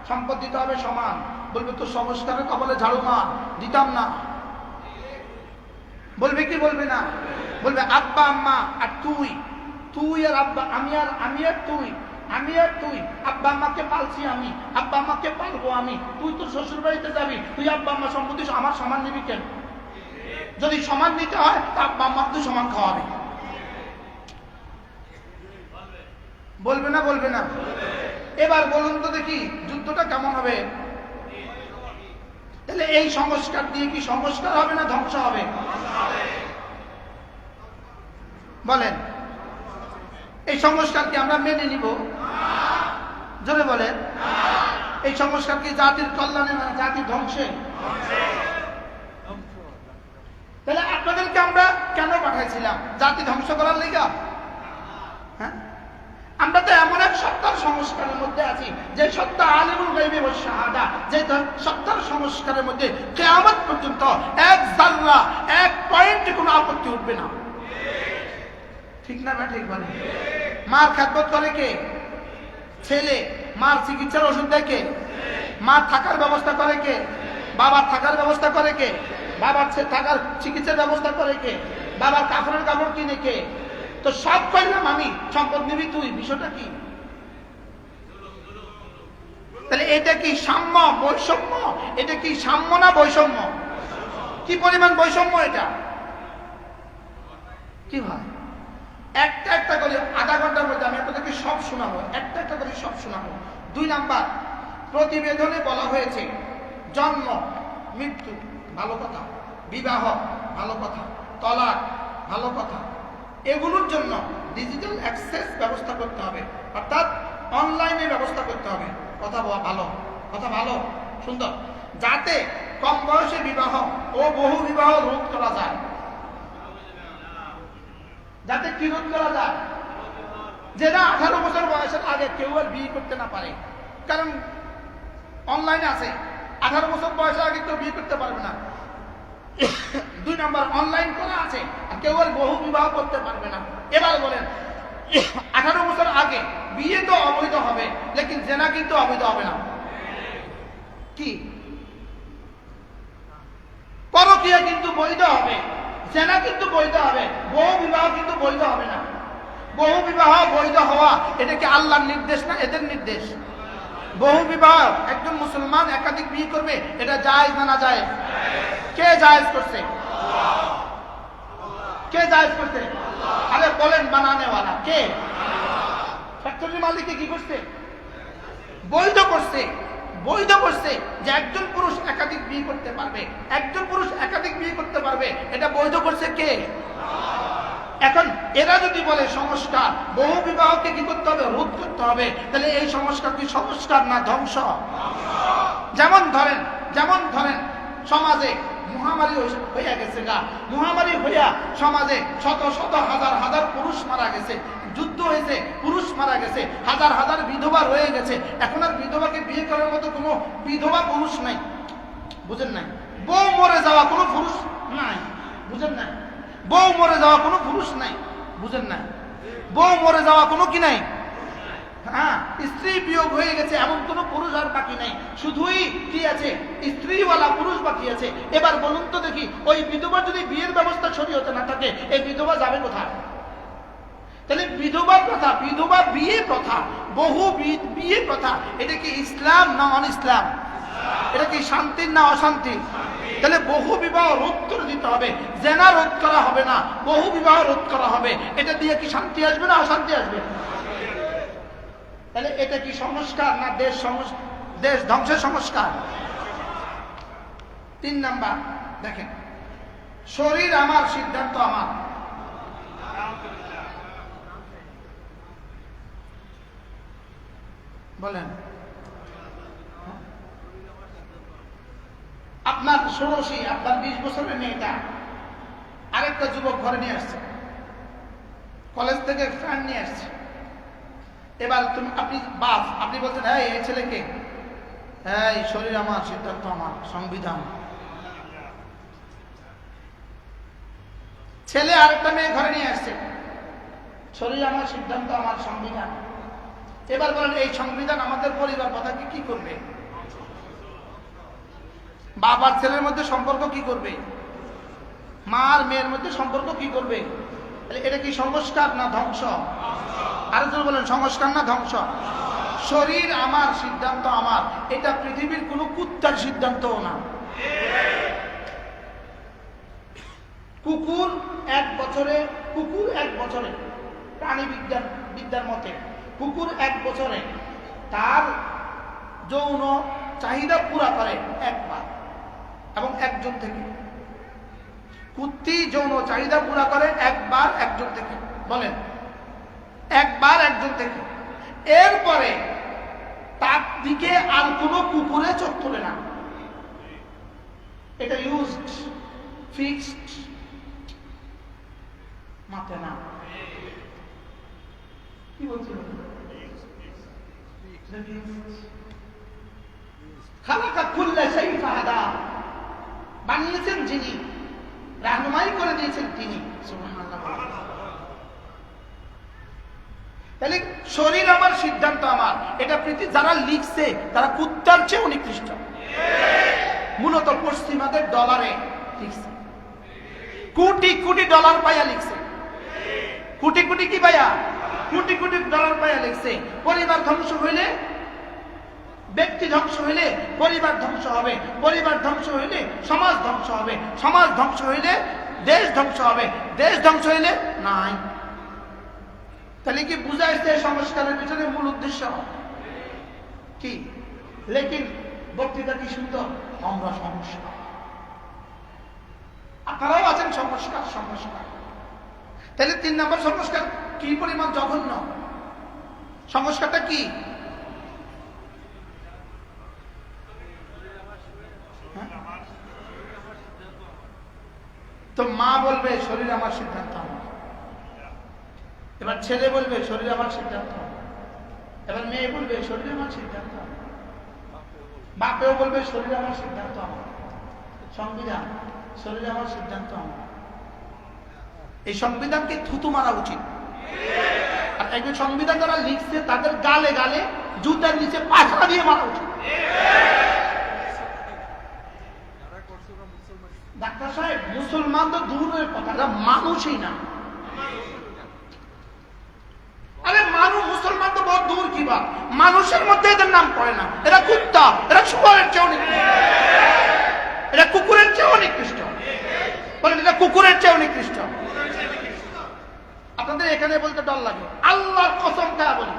সম্পত্তি তো হবে সমান, বলবে তো সংস্কারের কপালে ঝাড়ু মার, দিতাম না। বলবে কি বলবে না? বলবে আব্বা আম্মা আর তুই, তুই আর আব্বা, আমি আর তুই, আমি আর তুই। আব্বা আম্মাকে পালছি আমি, আব্বা আম্মাকে পালবো আমি। তুই তো শ্বশুর বাড়িতে যাবি, তুই আব্বা আম্মা সম্পত্তি আমার সমান নিবি কেন? যদি সমান নিতে হয় তা আব্বা আম্মাকে তুই সমান খাওয়াবি। বলবে না? বলবে না? এবার বলুন তো দেখি যুদ্ধটা কেমন হবে? তাহলে এই সংস্কার দিয়ে কি সংস্কার হবে না ধ্বংস হবে? বলেন এই সংস্কার কি আমরা মেনে নিব? জোরে বলেন এই সংস্কার কি জাতির কল্যাণে না জাতির ধ্বংসে? তাহলে আপনাদেরকে আমরা কেন পাঠাইছিলাম? জাতি ধ্বংস করার লিগা? হ্যাঁ, আমরা তো এমন এক সত্তার সংস্কারের মধ্যে আছি যে সত্তা আলিমুল গায়বি ওয়াশ শাহাদা, যে সত্তার সংস্কারের মধ্যে কিয়ামত পর্যন্ত এক জাররা, এক পয়েন্টে কোনো আপত্তি উঠবে না। ঠিক না? ঠিক বলে। মার খেদমত করে কে? ছেলে। মার চিকিৎসার ওষুধ দেয় কে? মা থাকার ব্যবস্থা করে কে? বাবার থাকার ব্যবস্থা করে কে? বাবার থাকার চিকিৎসার ব্যবস্থা করে কে? বাবার কাপড়ের কাপড় কিনে কে? তো সব করলাম আমি, সম্পদ নিবি তুই, বিষয়টা কি? তাহলে এটা কি সাম্য, বৈষম্য? এটা কি সাম্য না বৈষম্য? কি পরিমাণ বৈষম্য এটা? কি ভাই, একটা একটা করে আধা ঘন্টার মধ্যে আমি আপনাদেরকে সব শোনাবো, একটা একটা করে সব শোনাবো। 2 নাম্বার, প্রতিবেদনে বলা হয়েছে জন্ম, মৃত্যু ভালো কথা, বিবাহ ভালো কথা, তলাক ভালো কথা, এগুলোর জন্য ডিজিটাল অ্যাক্সেস ব্যবস্থা করতে হবে, অর্থাৎ অনলাইনে ব্যবস্থা করতে হবে। কথা ভালো, কথা ভালো, সুন্দর, যাতে কম বয়সে বিবাহ ও বহু বিবাহ রোধ করা যায়। যাতে কি রোধ করা যায়? যেটা 18 বছর বয়সের আগে কেউ আর বিয়ে করতে না পারে, কারণ অনলাইনে আছে, 18 বছর বয়সের আগে কেউ বিয়ে করতে পারবে না। 2 নাম্বার, অনলাইন করা আছে, আর কেউ আর বহু বিবাহ করতে পারবে না। এবার বলেন, 18 বছর আগে বিয়ে তো অবৈধ হবে, লেকিন জেনা কিন্তু অবৈধ হবে না। কি? পরকীয়া কিন্তু বৈধ হবে, জেনা কিন্তু বৈধ হবে, বহু বিবাহ কিন্তু বৈধ হবে না। বহু বিবাহ বৈধ হওয়া এটা কি আল্লাহর নির্দেশ না এদের নির্দেশ? বহু বিবাহ, একজন মুসলমান একাধিক বিয়ে করবে, এটা জায়েজ না না জায়েজ? কে জায়েজ করছে? কে জায়েজ করছে? আরে বলেন, বানানেওয়ালা কে? ফ্যাক্টরি মালিক কি করছে? বৈধ করছে, বৈধ করছে যে একজন পুরুষ একাধিক বিয়ে করতে পারবে, একজন পুরুষ একাধিক বিয়ে করতে পারবে, এটা বৈধ করছে কে? এখন এরা যদি বলে সংস্কার, বহু বিবাহকে কি করতে হবে? রোধ করতে হবে, তাহলে এই সংস্কার কি সংস্কার না ধ্বংস? যেমন ধরেন সমাজে মহামারী হইয়া গেছে, মহামারী হইয়া সমাজে শত শত হাজার হাজার পুরুষ মারা গেছে, যুদ্ধ হয়েছে, পুরুষ মারা গেছে, হাজার হাজার বিধবা রয়ে গেছে। এখন আর বিধবাকে বিয়ে করার মতো কোনো বিধবা পুরুষ নাই, বুঝেন নাই? বউ মরে যাওয়া কোনো পুরুষ নাই, বুঝেন নাই? বউ মরে যাওয়া কোনো পুরুষ নাই, বুঝেন না? বউ মরে যাওয়া কোনো কি নাই, হ্যাঁ, স্ত্রী বিয়োগ হয়ে গেছে এমন কোন পুরুষ আর বাকি নাই, শুধুই কি আছে? স্ত্রীওয়ালা পুরুষ বাকি আছে। এবার বলুন তো দেখি, ওই বিধবা যদি বিয়ের ব্যবস্থা শরীয়তে না থাকে, এই বিধবা যাবে কোথায়? তাহলে বিধবা প্রথা, বিধবা বিয়ে প্রথা, বহু বিয়ে প্রথা, এটা কি ইসলাম না অন ইসলাম? এটা কি শান্তির না অশান্তি? তাহলে বহু বিবাহ রোধ করে দিতে হবে, জেনা রোধ করা হবে না, বহু বিবাহ রোধ করা হবে। এটা দিয়ে কি শান্তি আসবে না অশান্তি আসবে? তাহলে এটা কি সংস্কার না দেশ ধ্বংসের সংস্কার? 3 নাম্বার দেখেন, শরীর আমার, সিদ্ধান্ত আমার। বলেন, আপনার ষোড়শী, আপনার 20 বছরের মেয়েটা আরেকটা যুবক ঘরে নিয়ে আসছে, কলেজ থেকে ফ্রেন্ড নিয়ে আসছে। এবার আপনি বাপ, আপনি বলছেন, হ্যাঁ এই ছেলেকে, হ্যাঁ শরীর আমার, সিদ্ধান্ত আমার, সংবিধান। ছেলে আরেকটা মেয়ে ঘরে নিয়ে আসছে, শরীর আমার, সিদ্ধান্ত আমার, সংবিধান। এবার বলেন, এই সংবিধান আমাদের পরিবার কথাকে কি করবে? বাবার ছেলের মধ্যে সম্পর্ক কি করবে? মার মেয়ের মধ্যে সম্পর্ক কি করবে? এটা কি সংস্কার না ধ্বংস? আরেকজন বলেন, সংস্কার না ধ্বংস? শরীর আমার, সিদ্ধান্ত আমার, এটা পৃথিবীর কোন কুত্তার সিদ্ধান্তও না। কুকুর 1 বছরে প্রাণী বিদ্যার মতে কুকুর 1 বছরে তার যৌন চাহিদা পুরা করে একবার, এবং একজন থেকে। কুত্তি যৌন চাহিদা পুরা করে একবার একজন থেকে, বলেন একবার একজন থেকে। এরপরে তার দিকে আর কোনো কুকুরে চোখ তোলে না। এটা ইউজড, ফিক্সড, মাথে না। কি বলছিল? খালাকা কুল্লা শাইইন ফাহাদা, বানিয়েছেন যিনি, রাহনুমাই করে দিয়েছেন তিনি। সুবহানাল্লাহ। তাহলে শরীর আমার সিদ্ধান্ত আমার, এটা যারা লিখছে তারা কুত্তার চেয়েও নিকৃষ্ট। মূলত পশ্চিমাদের ডলারে লিখছে, কোটি কোটি ডলার পাইয়া লিখছে, কোটি কোটি কি পাইয়া, কোটি কোটি ডলার পাইয়া লিখছে। পরিবার ধ্বংস হইলে, ব্যক্তি ধ্বংস হইলে পরিবার ধ্বংস হবে, পরিবার ধ্বংস হইলে সমাজ ধ্বংস হবে, সমাজ ধ্বংস হইলে দেশ ধ্বংস হবে, দেশ ধ্বংস হইলে নাই। তাহলে কি বুঝাইছে সংস্কারের পিছনে মূল উদ্দেশ্য কি? লেকিন বক্তৃতা কি সুন্দর, আমরা সংস্কার, আপনারাও আছেন সংস্কার সংস্কার। তাহলে 3 নম্বর সংস্কার কি পরিমাণ জঘন্য। সংস্কারটা কি? তো মা বলবে শরীর আমার সিদ্ধান্ত আমার, এবার ছেলে বলবে শরীর আমার সিদ্ধান্ত আমার, এবার মেয়ে বলবে শরীর আমার সিদ্ধান্ত আমার, বাপেও বলবে শরীর আমার সিদ্ধান্ত আমার, সংবিধান শরীর আমার সিদ্ধান্ত আমার। এই সংবিধানকে থুতু মারা উচিত। আর একজন সংবিধান যারা লিখছে তাদের গালে গালে জুতার নিচে পাথর দিয়ে মারা উচিত। ডাক্তার সাহেব, মুসলমান তো দূরের কথা, মানুষই না। আরে মানুষ, মুসলমান তো বহুত দূর, কি বা মানুষের মধ্যে এদের নাম পড়ে না। এরা কুত্তা, এরা শুয়োরের চেয়েও নিকৃষ্ট, এরা কুকুরের চেয়েও নিকৃষ্ট। বলেন এটা কুকুরের চেয়েও নিকৃষ্ট। আপনাদের এখানে বলতে ডর লাগে, আল্লাহর কসম কা বলি,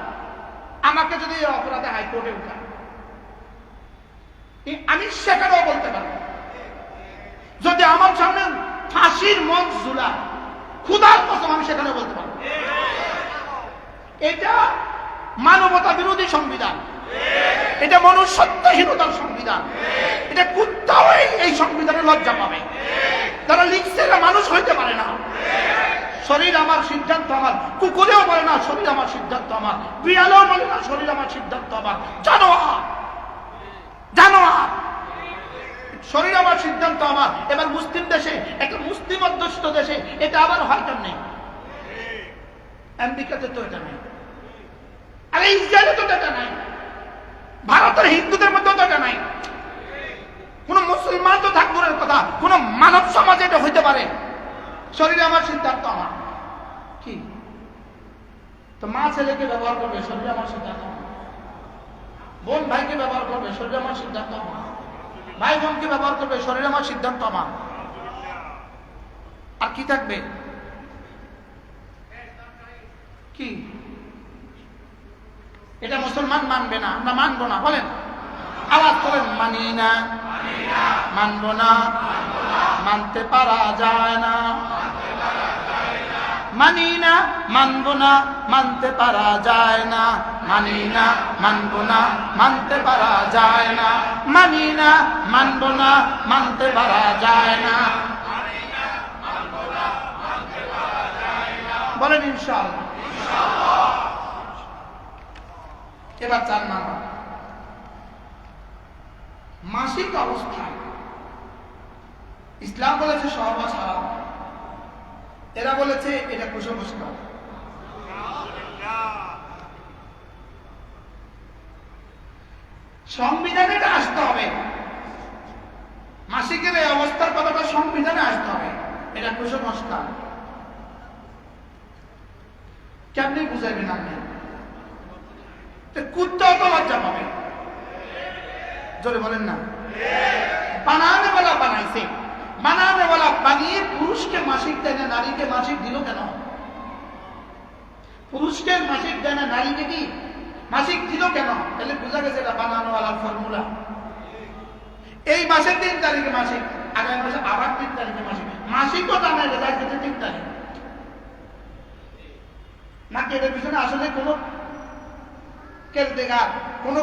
আমাকে যদি এই অপরাধে হাইকোর্টে উঠায় আমি সেখানেও বলতে পারবো। যদি আমার সামনে ফাঁসির মঞ্চ ঝুলা, খুদার কসম আমি সেখানে বলতে পারবো। এটা মানবতা বিরোধী সংবিধান, এটা মনুষ্যত্বহীনতার সংবিধান, এটা কুত্তাও এই সংবিধানে লজ্জা পাবে। তারা লিখছে না মানুষ হইতে পারে না, শরীর আমার সিদ্ধান্ত আমার। কুকুরেও বলে না শরীর আমার সিদ্ধান্ত আমার, বিড়ালেও বলে না শরীর আমার সিদ্ধান্ত আমার। জানোয়ার, জানোয়ার, শরীর আমার সিদ্ধান্ত আমার। এবার মুসলিম দেশে, একটা মুসলিম অধ্যুষিত দেশে এটা আবার হয় কেমনে? আমেরিকাতে তো এটা নেই, আরে ইসরায়েলে তো এটা নাই, ভারতের হিন্দুদের মধ্যে তো এটা নাই। কোন মুসলমান তো থাক দূরের কথা, কোন মানব সমাজে এটা হইতে পারে শরীরে আমার সিদ্ধান্ত আমার। কি তো মা ছেলেকে ব্যবহার করবে শরীরে আমার সিদ্ধান্ত আমার, বোন ভাইকে ব্যবহার করবে শরীরে আমার সিদ্ধান্ত আমার, ভাই বোনকে ব্যবহার করবে শরীরে আমার সিদ্ধান্ত আমার। আর কি থাকবে? কি এটা মুসলমান মানবে না, আমরা মানবো না। বলেন, আওয়াজ করেন, মানি না, মানবো না, মানতে পারা যায় না। মানি না, মানবো না, মানতে পারা যায় না। মানি না, মানবো না, মানতে পারা যায় না। মানি না, মানবো না, মানতে পারা যায় না। বলেন ইনশাআল্লাহ। এবার 4 নাম্বার, মাসিক অবস্থায় ইসলাম বলেছে সহবাস হারাম, এরা বলেছে এটা কুসংস্কার। সংবিধানে এটা আসতে হবে, মাসিকের এই অবস্থার কথাটা সংবিধানে আসতে হবে, এটা কুসংস্কার। কেমনি বুঝাইবেন আপনি? কুত্তাও তো লজ্জা পাবে। জোরে বলেন না। বানানে वाला বানাইছে, বানানে वाला বানিয়ে পুরুষকে মাসিক দেয় না, নারীকে মাসিক দিল কেন? পুরুষকে মাসিক দেয় না, নারীকে কি মাসিক দিল কেন? তাহলে বোঝা গেছে এটা বানানো वाला ফর্মুলা। এই মাসের 3 তারিখে মাসিক, আগামী মাসে আবার 3 তারিখে মাসিক। মাসিকও জানা যায় 3 তারিখ। নাকি এর পিছনে আসলে কোনো কেলদেগার, কোনো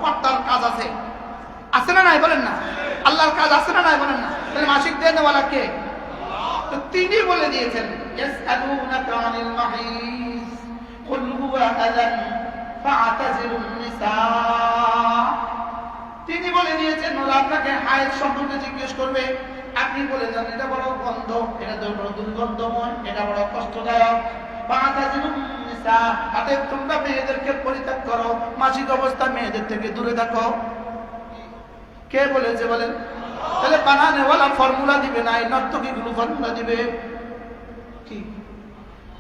কর্তার কাজ আছে? আছে না নাই? বলেন না। আল্লাহর কাজ আছে না নাই? বলেন না। তাহলে মাসিক দেওয়ালা কে? তো তিনি বলে দিয়েছেন, ইয়াসআলুনাকা আনিল মাহিজ কুল হুয়া আযান ফা'তাযিলুন নিসা। তিনি বলে দিয়েছেন ওরা আপনাকে হায়েজ সম্পর্কে জিজ্ঞেস করবে, আপনি বলে যান এটা বড় গন্ধ, এটা বড় দুর্গন্ধময়, এটা বড় কষ্টদায়ক। ফাতাজিলুন নিসা, অতএব তোমরা মেয়েদেরকে পরিত্যাগ করো, মাসিক অবস্থা মেয়েদের থেকে দূরে থাকো। কে বলেছে বলেন? তাহলে বানানেওয়ালা ফর্মুলা দিবে না, এই নর্তকীগুলো ফর্মুলা দিবে কি?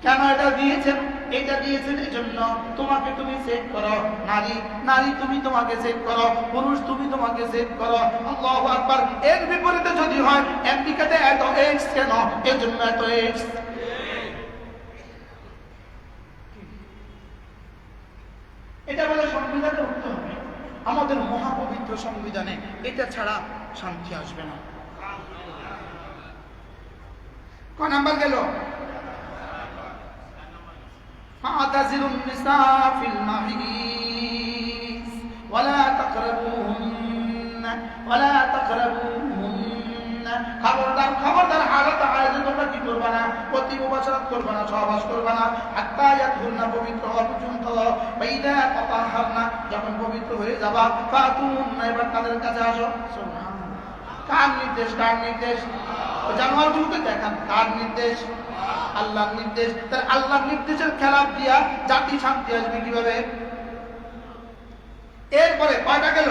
কেন এটা দিয়েছেন? এটা দিয়েছেন এই জন্য তোমাকে তুমি সেট করো, নারী নারী তুমি তোমাকে সেট করো, পুরুষ তুমি তোমাকে সেট করো। আল্লাহু আকবার। এর বিপরীতে যদি হয় আমেরিকাতে এত এইডস কেন? এর জন্য এত এইডস। এটা বলে সংবিধানে উঠতে হবে। আমাদের মহাপবিত্র সংবিধানে এটা ছাড়া শান্তি আসবে না। ক নাম্বার গেল? ফাতাজিলুন নিসা ফিল মাহিস ওয়ালা তাকরাবুহুন্না ওয়ালা তাকরাবুহুন্না। খবরদার খবরদার, হালাত আয়াতে তোমরা কি করবে না? প্রতি মুবাশারাত করবে না, সহবাস করবে না, হাত্তা ইয়াদখুলনা, পবিত্র হওয়া পর্যন্ত। ফাইদা তাতাহহারনা, যখন পবিত্র হয়ে যাবা, ফাতুহুন্না, এবার তাদের কাছে আসো। সুবহানাল্লাহ। কার নির্দেশ? কার নির্দেশ? জানোয়ারগুলোকে দেখান কার নির্দেশ? আল্লাহর নির্দেশ। তাহলে আল্লাহর নির্দেশের খেলাফ দিয়া জাতি শান্তি আসবে কিভাবে? এরপরে কয়টা গেল?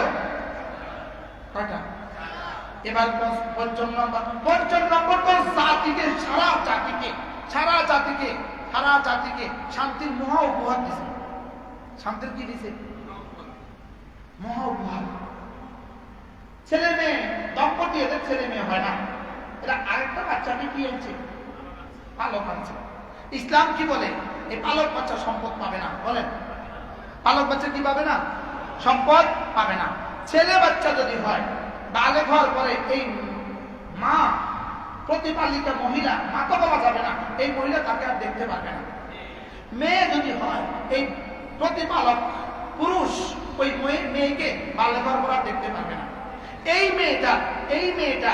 কয়টা? এবার পঞ্চম নম্বর। পঞ্চম নম্বর তো জাতিকে, সারা জাতিকে শান্তির মহা উপহার দিছে। শান্তির কি দিছে? মহা উপহার। ছেলে মেয়ে দম্পতি, এদের ছেলে মেয়ে হয় না, এরা আরেকটা বাচ্চাকে কি আনছে? পালক আনছে। ইসলাম কি বলে? এই পালক বাচ্চা সম্পদ পাবে না। বলেন, পালক বাচ্চা কি পাবে না? সম্পদ পাবে না। ছেলে বাচ্চা যদি হয়, বালেগ হওয়ার পরে এই মা, প্রতিপালিকা মহিলা, মা তো বলা যাবে না, এই মহিলা তাকে আর দেখতে পারবে না। মেয়ে যদি হয়, এই প্রতিপালক পুরুষ ওই মেয়েকে বালেগ হওয়ার পর আর দেখতে পারবে না। এই মেয়েটা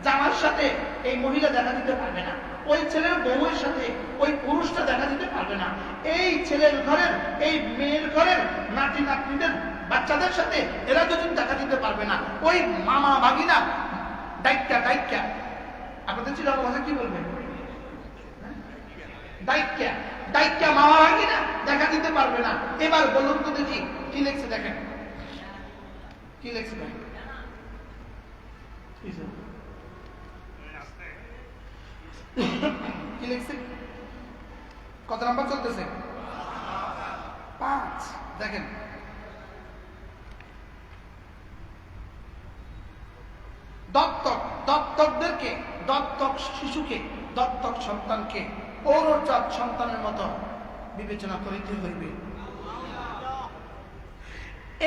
জামার সাথে এই মহিলা দেখা দিতে পারবে না। ওই ছেলের বউয়ের সাথে ওই পুরুষটা দেখা দিতে পারবে না। এই ছেলের ঘরের, এই মেয়ের ঘরের নাতি নাতনিদের বাচ্চাদের সাথে এরা দুজন দেখা দিতে পারবে না। ওই মামা ভাগিনা ডাইক্কা, আপনাদের ছিল ভাষা কি বলবেন? ডাইক্কা মামা ভাগিনা দেখা দিতে পারবে না। এবার বলুন তো দেখি কি লেখছে, দেখেন কি লেখছে। কি লিখছে? কত নাম্বার চলতেছে? 5। দেখেন, দত্তকদেরকে, দত্তক শিশুকে, দত্তক সন্তানকে পৌরজাত সন্তানের মতো বিবেচনা করিতে হইবে।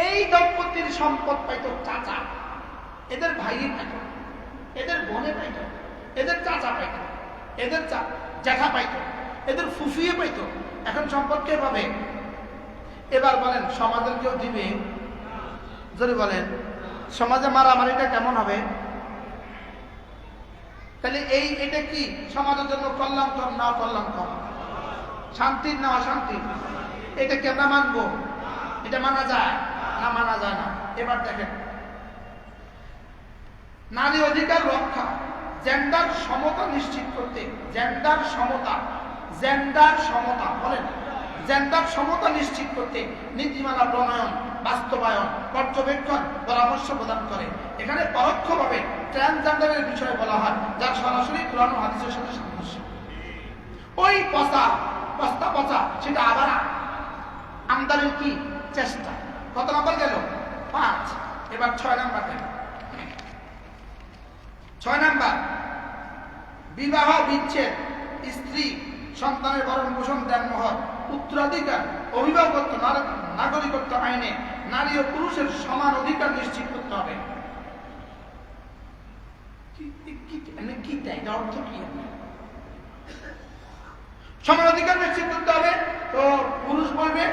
এই দম্পতির সম্পদ পাইতো চাচা, এদের ভাই পাইতো, এদের বোনে পাইতো, এদের চাচা পাইতো, এদের জ্যাঠা পাইতো, এদের ফুফিয়ে পাইতো। এখন সম্পদ কে পাবে? এবার বলেন সমাজের কেউ দিবে? যদি বলেন সমাজে মারামারিটা কেমন হবে? তাহলে এটা কি সমাজের জন্য কল্যাণকর না কল্যাণকর? শান্তির না অশান্তি? এটা কেমন মানবো? এটা মানা যায় না? মানা যায় না। এবার দেখেন, নারী অধিকার রক্ষা, জেন্ডার সমতা নিশ্চিত করতে, জেন্ডার সমতা বলেন, জেন্ডার সমতা নিশ্চিত করতে নীতিমালা প্রণয়ন, বাস্তবায়ন, পর্যবেক্ষণ, পরামর্শ প্রদান করে। এখানে পরোক্ষভাবে ট্রান্সজেন্ডারের বিষয়ে বলা হয়, যার সরাসরি কোরআন ও হাদিসের সাথে সাদৃশ্য। ওই পচা সেটা আবার আমদানির কি চেষ্টা। কত নাম্বার গেল? 5। এবার 6 নাম্বার গেল। 6 নাম্বার, বিবাহ বিচ্ছেদ, স্ত্রী সন্তানের ভরণ পোষণ, দেনমোহর, উত্তরাধিকার, অভিভাবকত্ব, নাগরিকত্ব আইনে নারী ও পুরুষের সমান অধিকার নিশ্চিত করতে হবে। অর্থ কি? সমান অধিকার নিশ্চিত করতে হবে। তো পুরুষ বলবে,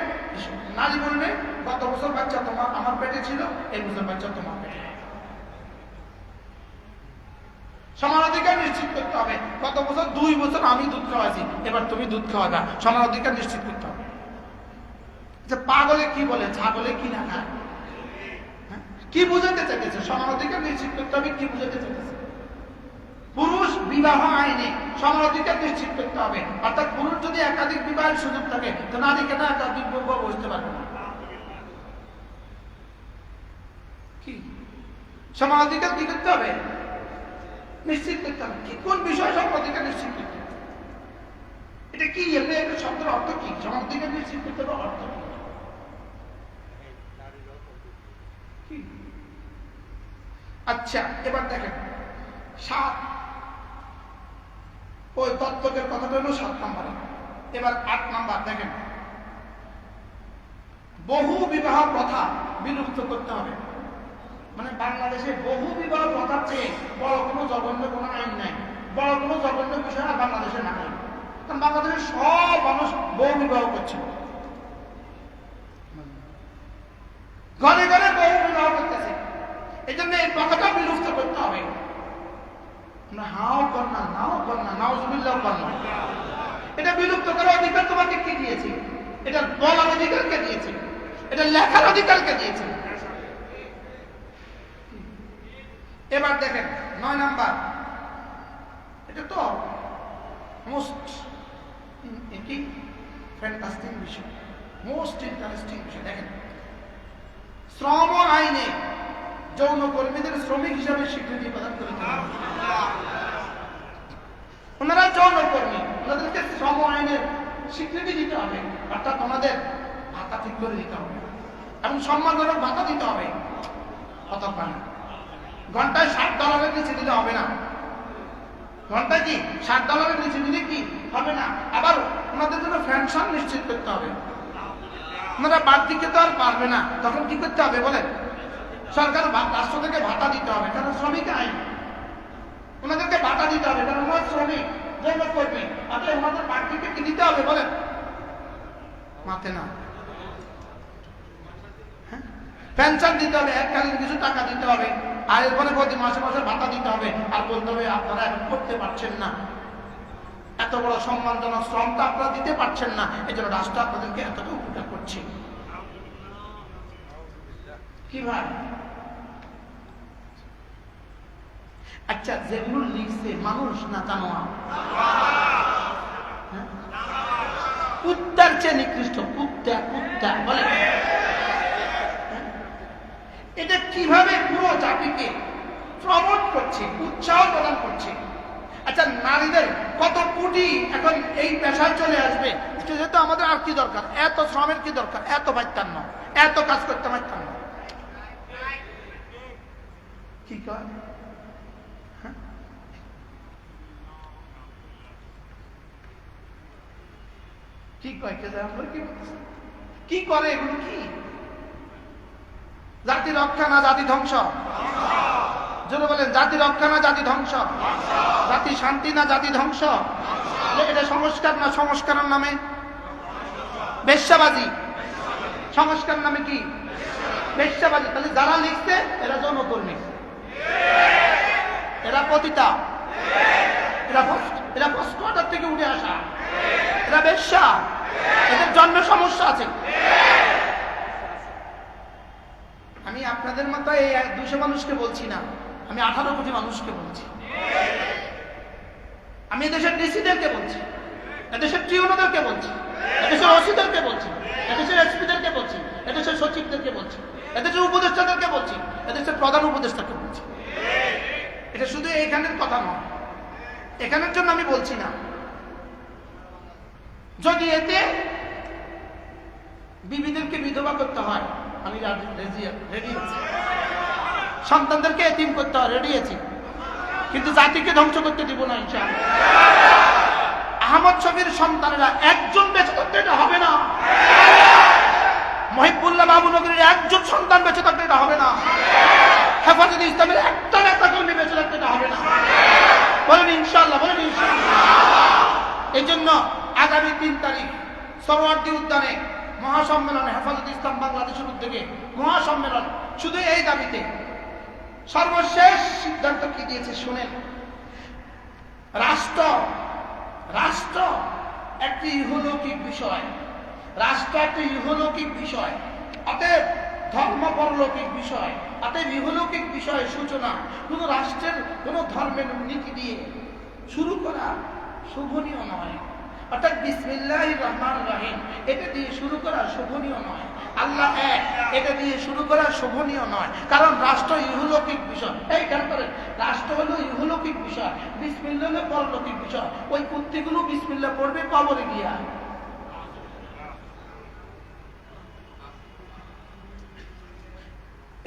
নারী বলবে, গত বছর বাচ্চা তোমার আমার পেটে ছিল, এই বছর বাচ্চা তোমার পেটে। সমান অধিকার নিশ্চিত করতে হবে। গত বছর 2 বছর আমি দুধ খাওয়াছি, এবার তুমি দুধ খাওয়াবা। সমান অধিকার নিশ্চিত করতে হবে। যে পাগলে কি বলে, ছাগলে কি না খায়? কি বুঝাতে চাইতেছে? সমান অধিকার নিশ্চিত করতে হবে। কি বুঝাতে চাইতেছে? পুরুষ বিবাহ আইনে সমান অধিকার নিশ্চিত করতে হবে। অর্থাৎ পুরুষ যদি একাধিক বিবাহের সুযোগ থাকে তো নারী কেন একাধিক বিবাহ বসতে পারবে না? কি সমান অধিকার কি করতে হবে? নিশ্চিত করতে হবে। কি কোন বিষয় সমান অধিকার নিশ্চিত করতে হবে? এটা কি? এটা শব্দের অর্থ কি? সমান অধিকার নিশ্চিত করতে হবে অর্থ কি? আচ্ছা, এবার দেখেন 7 ওই তত্ত্বের কথাটা হলো 7 নম্বরে। এবার 8 নম্বর দেখেন, বহু বিবাহ প্রথা বিলুপ্ত করতে হবে। মানে বাংলাদেশে বহু বিবাহ প্রথার চেয়ে বড় কোনো জঘন্য কোনো আইন নাই, বড় কোনো জঘন্য বিষয় আর বাংলাদেশে নাই। কারণ বাংলাদেশের সব মানুষ বহু বিবাহ করছে, ঘরে ঘরে বহু বিবাহ করতেছে। এই জন্য এই প্রথাটা বিলুপ্ত করতে হবে। হাও কন্যা নাও কন্যা নাউজুবিল্লাহ কন্যা, এটা বিলুপ্ত করার অধিকার তোমাকে কি দিয়েছে? এটা বলার অধিকার কে দিয়েছে? এটা লেখার অধিকার কে দিয়েছে? এবার দেখেন 9 নাম্বার, এটা তো মোস্ট ফ্যান্টাস্টিক বিষয়, মোস্ট ইন্টারেস্টিং বিষয়। দেখেন, শ্রম আইনে যৌন কর্মীদের শ্রমিক হিসাবে স্বীকৃতি প্রদান করতে হবে। ওনারা যৌন কর্মী, ওনাদেরকে শ্রম আইনের স্বীকৃতি দিতে হবে। অর্থাৎ ওনাদের ভাতা ঠিক করে দিতে হবে এবং সম্মানজনক ভাতা দিতে হবে। কতক্ষণ? ঘন্টায় $60 নিচে দিলে হবে না। ঘন্টায় কি $60 নিচে দিলে কি হবে না। আবার ওনাদের জন্য পেনশন নিশ্চিত করতে হবে। ওনারা বাড়তি খেতে আর পারবে না, তখন কি করতে হবে বলেন? সরকার রাষ্ট্র থেকে ভাতা দিতে হবে, কারণ শ্রমিক আইন। ওনাদেরকে ভাতা দিতে হবে কারণ ওনার শ্রমিক যৌন কর্মী। আপনি ওনাদের বাড়তিকে কি দিতে হবে বলেন? মাথে না, পেনশন দিতে হবে, এককালীন কিছু টাকা দিতে হবে। আর এরপরে প্রতি মাসে মাসে ভাতা দিতে হবে। আর বলতে হবে আপনারা এখন করতে পারছেন না, এত বড় সম্মানজনক শ্রমটা আপনারা দিতে পারছেন না, এই জন্য রাষ্ট্র আপনাদেরকে এতটা উপকার করছে। কি ভাই? আচ্ছা, যেগুলো লিখছে মানুষ না জানোয়ার? কুত্তার চেয়ে নিকৃষ্ট। কুত্তা কুত্তা বলে। এটা কিভাবে পুরো জাতিকে প্রমোট করছে, উৎসাহ প্রদান করছে। আচ্ছা, নারীদের কত কোটি এখন এই পেশায় চলে আসবে, যেহেতু আমাদের আর কি দরকার? এত শ্রমের কি দরকার? এত পাইতাম না, এত কাজ করতে পারতাম না। কি কয়? কি কয়? কে আমরা কি করে এগুলো? কি জাতি রক্ষা না জাতি ধ্বংস? জোরে বলেন, জাতি রক্ষা না জাতি ধ্বংস? জাতি শান্তি না জাতি ধ্বংস? এটা সংস্কার না সংস্কারের নামে বেশ্যাবাজি? সংস্কার নামে কি? বেশ্যাবাজি। তাহলে যারা লিখছে এরা যৌনকর্মী, এরা পতিতা, এরা ফার্স্ট অর্ডার থেকে উঠে আসা, এরা বেশ্যা, এদের জন্ম সমস্যা আছে। আমি আপনাদের মতো এই 200 মানুষকে বলছি না, আমি 18 কোটি মানুষকে বলছি। আমি এদেশের ডিসিদেরকে বলছি, এদেশের টিউনোদেরকে বলছি, এদেশের ওসিদেরকে বলছি, এদেশের এসপিদেরকে বলছি, এদেশের সচিবদেরকে বলছি, এদেশের উপদেষ্টাদেরকে বলছি, এদেশের প্রধান উপদেষ্টাকে বলছি। এটা শুধু এইখানের কথা নয়, এখানের জন্য আমি বলছি না। যদি এতে বিবিদেরকে বিধবা করতে হয় আমি রেডি আছি, সন্তানদেরকে এতিম করতে হয় রেডি আছি, কিন্তু জাতিকে ধ্বংস করতে দিব না ইনশাআল্লাহ। আহমদ শফির সন্তানেরা একজন বেঁচে থাকতে এটা হবে না। মহিবুল্লাহ বাবুনগরীর একজন সন্তান বেঁচে থাকতে এটা হবে না। হেফাজতে ইসলামের একটা নেতা কর্মী বেঁচে থাকতে এটা হবে না। বলেন ইনশাআল্লাহ, বলেন ইনশাআল্লাহ। এই জন্য আগামী 3 তারিখ সরোয়ার্দী উদ্যানে মহাসম্মেলন, হেফাজতে ইসলাম বাংলাদেশের উদ্যোগে মহাসম্মেলন, শুধু এই দাবিতে। সর্বশেষ সিদ্ধান্ত কি দিয়েছে শুনেন। রাষ্ট্র একটি ইহলৌকিক বিষয়, রাষ্ট্র একটি ইহলৌকিক বিষয়, অতএব ধর্ম পরলৌকিক বিষয়, অতএব ইহলৌকিক বিষয়ের সূচনা কোন রাষ্ট্রের কোন ধর্মের নীতি দিয়ে শুরু করা শোভনীয় নয়। অর্থাৎ বিসমিল্লাহির রহমানির রহিম এটা দিয়ে শুরু করা শোভনীয় নয়। আল্লাহ এক এটা দিয়ে শুরু করা শোভনীয় নয়, কারণ রাষ্ট্র ইহলৌকিক বিষয়। এই কেন করেন, রাষ্ট্র হলো ইহলৌকিক বিষয়, বিসমিল্লাহ হলো পরলৌকিক বিষয়। ওই কুত্তিগুলো বিসমিল্লাহ পড়বে কবরে গিয়া।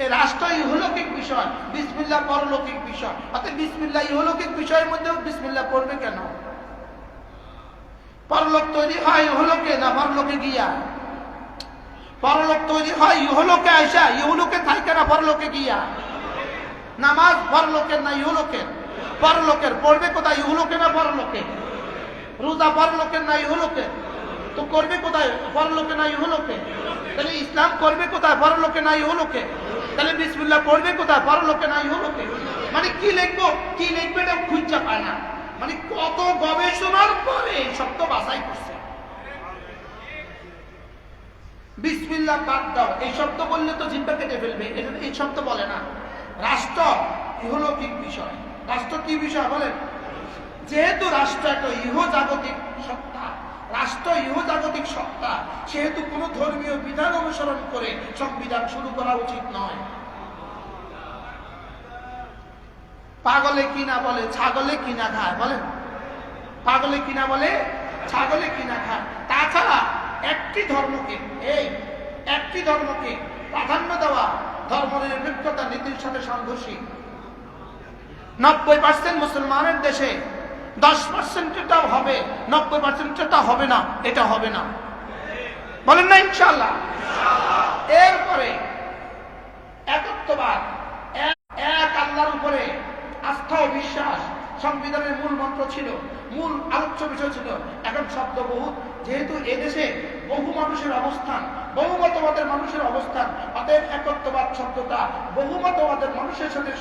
এই রাষ্ট্র ইহলৌকিক বিষয়, বিসমিল্লাহ পরলৌকিক বিষয়। অর্থাৎ বিসমিল্লাহ ইহলৌকিক বিষয়ের মধ্যেও বিসমিল্লাহ পড়বে কেন? পরলোক তৈরি হয় ইহলোকে না পরলোকে গিয়া? পরলোক তৈরি হয় ইহলোকে আইসা, ইহলোকে থাকে না পরলোকে গিয়া? নামাজ পরলোকের না ইহলোকের? পরলোকের। পড়বে কোথায়, ইহলোকে না পরলোকে? রোজা পরলোকের না ইহলোকের? তো করবে কোথায়, পরলোকে না ইহলোকে? তাহলে ইসলাম করবে কোথায়, পরলোকে না ইহলোকে? তাহলে বিসমিল্লাহ পড়বে কোথায়, পরলোকে না ইহলোকে? মানে কি লিখবো কি লিখবে এটা খুঁজে পায় না। মানে কত গবেষণার পরে এই শব্দ বাছাই করছে। বিসমিল্লাহ বাদ দাও, এই শব্দ বললে তো জিহ্বা কেটে ফেলবে, এটা এই শব্দ বলে না। রাষ্ট্র ইহলৌকিক বিষয়। রাষ্ট্র কি বিষয় বলেন? যেহেতু রাষ্ট্র একটা ইহজাগতিক সত্তা, রাষ্ট্র ইহজাগতিক সত্তা, সেহেতু কোনো ধর্মীয় বিধান অনুসরণ করে সংবিধান শুরু করা উচিত নয়। পাগলে কিনা বলে ছাগলে কিনা খায়, বলেন পাগলে কিনা বলে ছাগলে কিনা খায়। তাছাড়া একটি ধর্মকে প্রাধান্য দেওয়া ধর্মনিরপেক্ষতা নীতির সাথে সাংঘর্ষিক। 90% মুসলমানের দেশে 10%টাও হবে, 90%টা হবে না, এটা হবে না, বলেন না ইনশাআল্লাহ? এরপরে একত্ববাদ, এক আল্লাহর উপরে আস্থা ও বিশ্বাস সংবিধানের মূল মন্ত্র ছিল, মূল আলোচ্য বিষয় ছিল। এখন শব্দ বহুত, যেহেতু এদেশে বহু মানুষের অবস্থান, বহুমতবাদের মানুষের অবস্থান, অতএব একত্ববাদ শব্দটা বহুমতবাদের মানুষের সাথে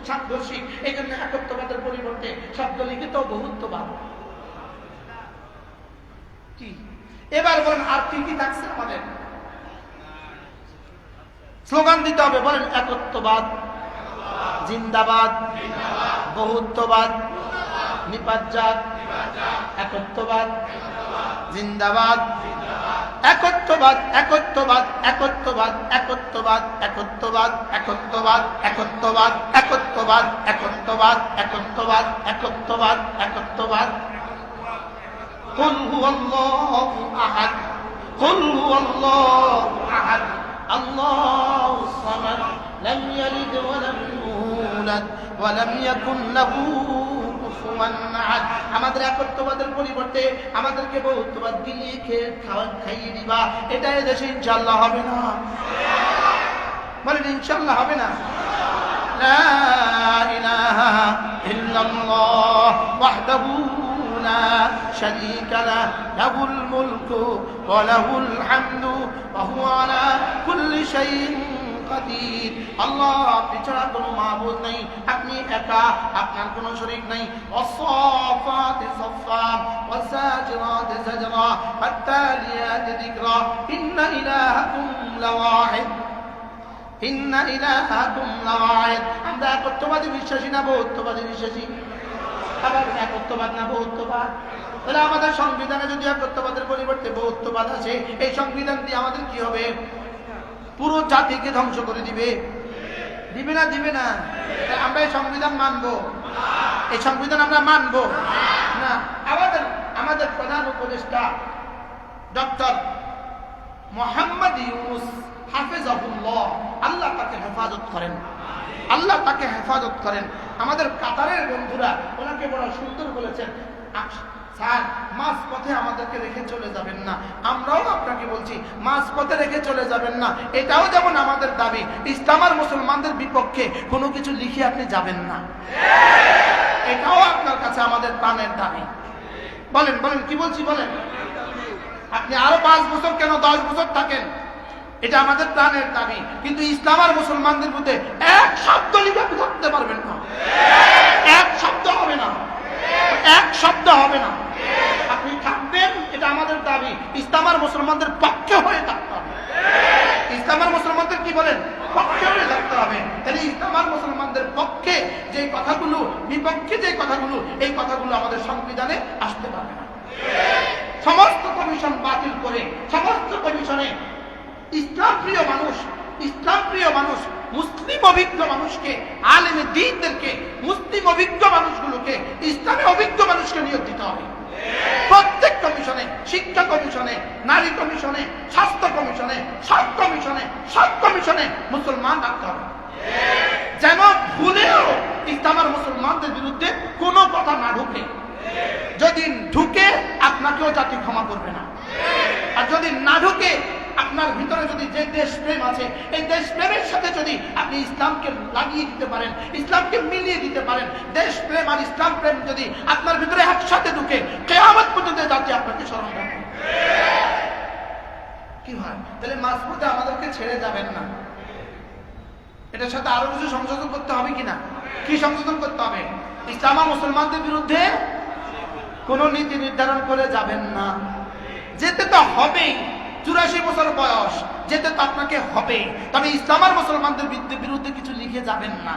সাংঘর্ষিক। এই জন্য একত্ববাদের পরিবর্তে শব্দ লিখিত বহুত্ববাদ। কি এবার বলেন, আর কি কি থাকছে আমাদের? স্লোগান দিতে হবে, বলেন একত্ববাদ জিন্দাবাদ, বহুত্ববাদ নিপাত, একত্ববাদ জিন্দাবাদ, একত্ববাদ একত্ববাদ একত্ববাদ একত্ববাদ একত্ববাদ একত্ববাদ একত্ববাদ একত্ববাদ একত্ববাদ একত্ববাদ একত্ববাদ একত্ববাদ। কুল হুয়াল্লাহু আহাদ, কুল হুয়াল্লাহু আহাদ, আল্লাহুস সামাদ, লাম ইয়ালিদ ওয়া লাম ইউলাদ ওয়া লাম ইয়াকুন লাহু কুফুয়ান আহাদ। আমাদের একত্ববাদের পরিবর্তে আমাদেরকে বহুত্ববাদ গিলিয়ে খাইয়ে দিবা, এটা এদেশে ইনশাআল্লাহ হবে না, বলেন ইনশাআল্লাহ হবে না। লা ইলাহা ইল্লাল্লাহ ওয়াহদাহু লা শারীকা লাহু, লাহুল মুলকু ওয়া লাহুল হামদু ওয়া হুয়া আলা কুল্লি শাইইন কাদির। আল্লাহ, আপনি ছাড়া কোনো মাবুদ নেই, আপনি একা, আপনার কোনো শরীক নেই। ওয়াসাফাতি সাফা ওয়াসাজিরাতি সাজরা ফাত্তালিয়াতি যিকরা ইন্না ইলাহাকুম লাওয়াহিদ, ইন্না ইলাহাকুম লাওয়াহিদ। আমরা একত্ববাদী বিশ্বাসী না বহুত্ববাদী বিশ্বাসী? আবার একত্ববাদ না বহুত্ববাদ? তাহলে আমাদের সংবিধানে যদি একত্ববাদের পরিবর্তে বহুত্ববাদ আছে, এই সংবিধান দিয়ে আমাদের কি হবে? পুরো জাতিকে ধ্বংস করে দিবে, দিবে না? দিবে না? আমরা এই সংবিধান মানবো? এই সংবিধান আমরা মানবো না। আমাদের প্রধান উপদেষ্টা ডক্টর মোহাম্মদ ইউনূস হাফেজাহুল্লাহ, আল্লাহ তাকে হেফাজত করেন, আল্লাহ তাকে হেফাজত করেন। আমাদের কাতারের বন্ধুরা ওনাকে বড় সুন্দর বলেছেন, স্যার মাঝ পথে আমাদেরকে রেখে চলে যাবেন না। আমরাও আপনাকে বলছি মাঝ পথে রেখে চলে যাবেন না। এটাও যেমন আমাদের দাবি, ইসলাম আর মুসলমানদের বিপক্ষে কোনো কিছু লিখে আপনি যাবেন না, এটাও আপনার কাছে আমাদের প্রাণের দাবি। বলেন বলেন কি বলছি বলেন? আপনি আরো 5 বছর কেন 10 বছর থাকেন, এটা আমাদের প্রাণের দাবি, কিন্তু ইসলাম আর মুসলমানদের মধ্যে এক শব্দ লিখে আপনি থাকতে পারবেন না, এক শব্দ হবে না, এক শব্দ হবে না। আপনি থাকবেন, এটা আমাদের দাবি, ইসলাম আর মুসলমানদের পক্ষে হয়ে থাকতে হবে। ইসলাম আর মুসলমানদের কি বলেন? পক্ষে থাকতে হবে। তাহলে ইসলাম আর মুসলমানদের পক্ষে যে কথাগুলো, বিপক্ষে যে কথাগুলো, এই কথাগুলো আমাদের সংবিধানে আসতে পারবে না। সমস্ত কমিশন বাতিল করে, সমস্ত কমিশনে ইসলাম প্রিয় মানুষ, মুসলিম অভিজ্ঞ মানুষকে, আলেমে দ্বীনদেরকে, মুসলিম অভিজ্ঞ মানুষগুলোকে, ইসলামে অভিজ্ঞ মানুষকে নিয়োগ দিতে হবে। প্রত্যেক কমিশনে, শিক্ষা কমিশনে, নারী কমিশনে, স্বাস্থ্য কমিশনে, সব কমিশনে মুসলমান রাখতে হবে, যেন ভুলেও ইসলাম আর মুসলমানদের বিরুদ্ধে কোনো কথা না ঢুকে। যদি ঢুকে আপনাকেও জাতি ক্ষমা করবে না, আর যদি না ঢুকে আপনার ভিতরে যদি যে দেশপ্রেম আছে, এই দেশপ্রেমের সাথে যদি আপনি ইসলামকে লাগিয়ে দিতে পারেন, ইসলামকে মিলিয়ে দিতে পারেন, দেশপ্রেম আর ইসলাম প্রেম যদি আপনার ভিতরে একসাথে ঢুকে, কিয়ামত পর্যন্ত জাতি আপনাকে স্মরণ রাখবে। কি হয়? তাহলে মাঝপথে আমাদেরকে ছেড়ে যাবেন না। এটার সাথে আরো কিছু সংশোধন করতে হবে কিনা? কি সংশোধন করতে হবে? ইসলাম আর মুসলমানদের বিরুদ্ধে কোন নীতি নির্ধারণ করে যাবেন না। যেতে তো হবেই, 84 বছর বয়স, যেতে তো আপনাকে হবে। তবে ইসলাম আর মুসলমানদের বিরুদ্ধে কিছু লিখে যাবেন না।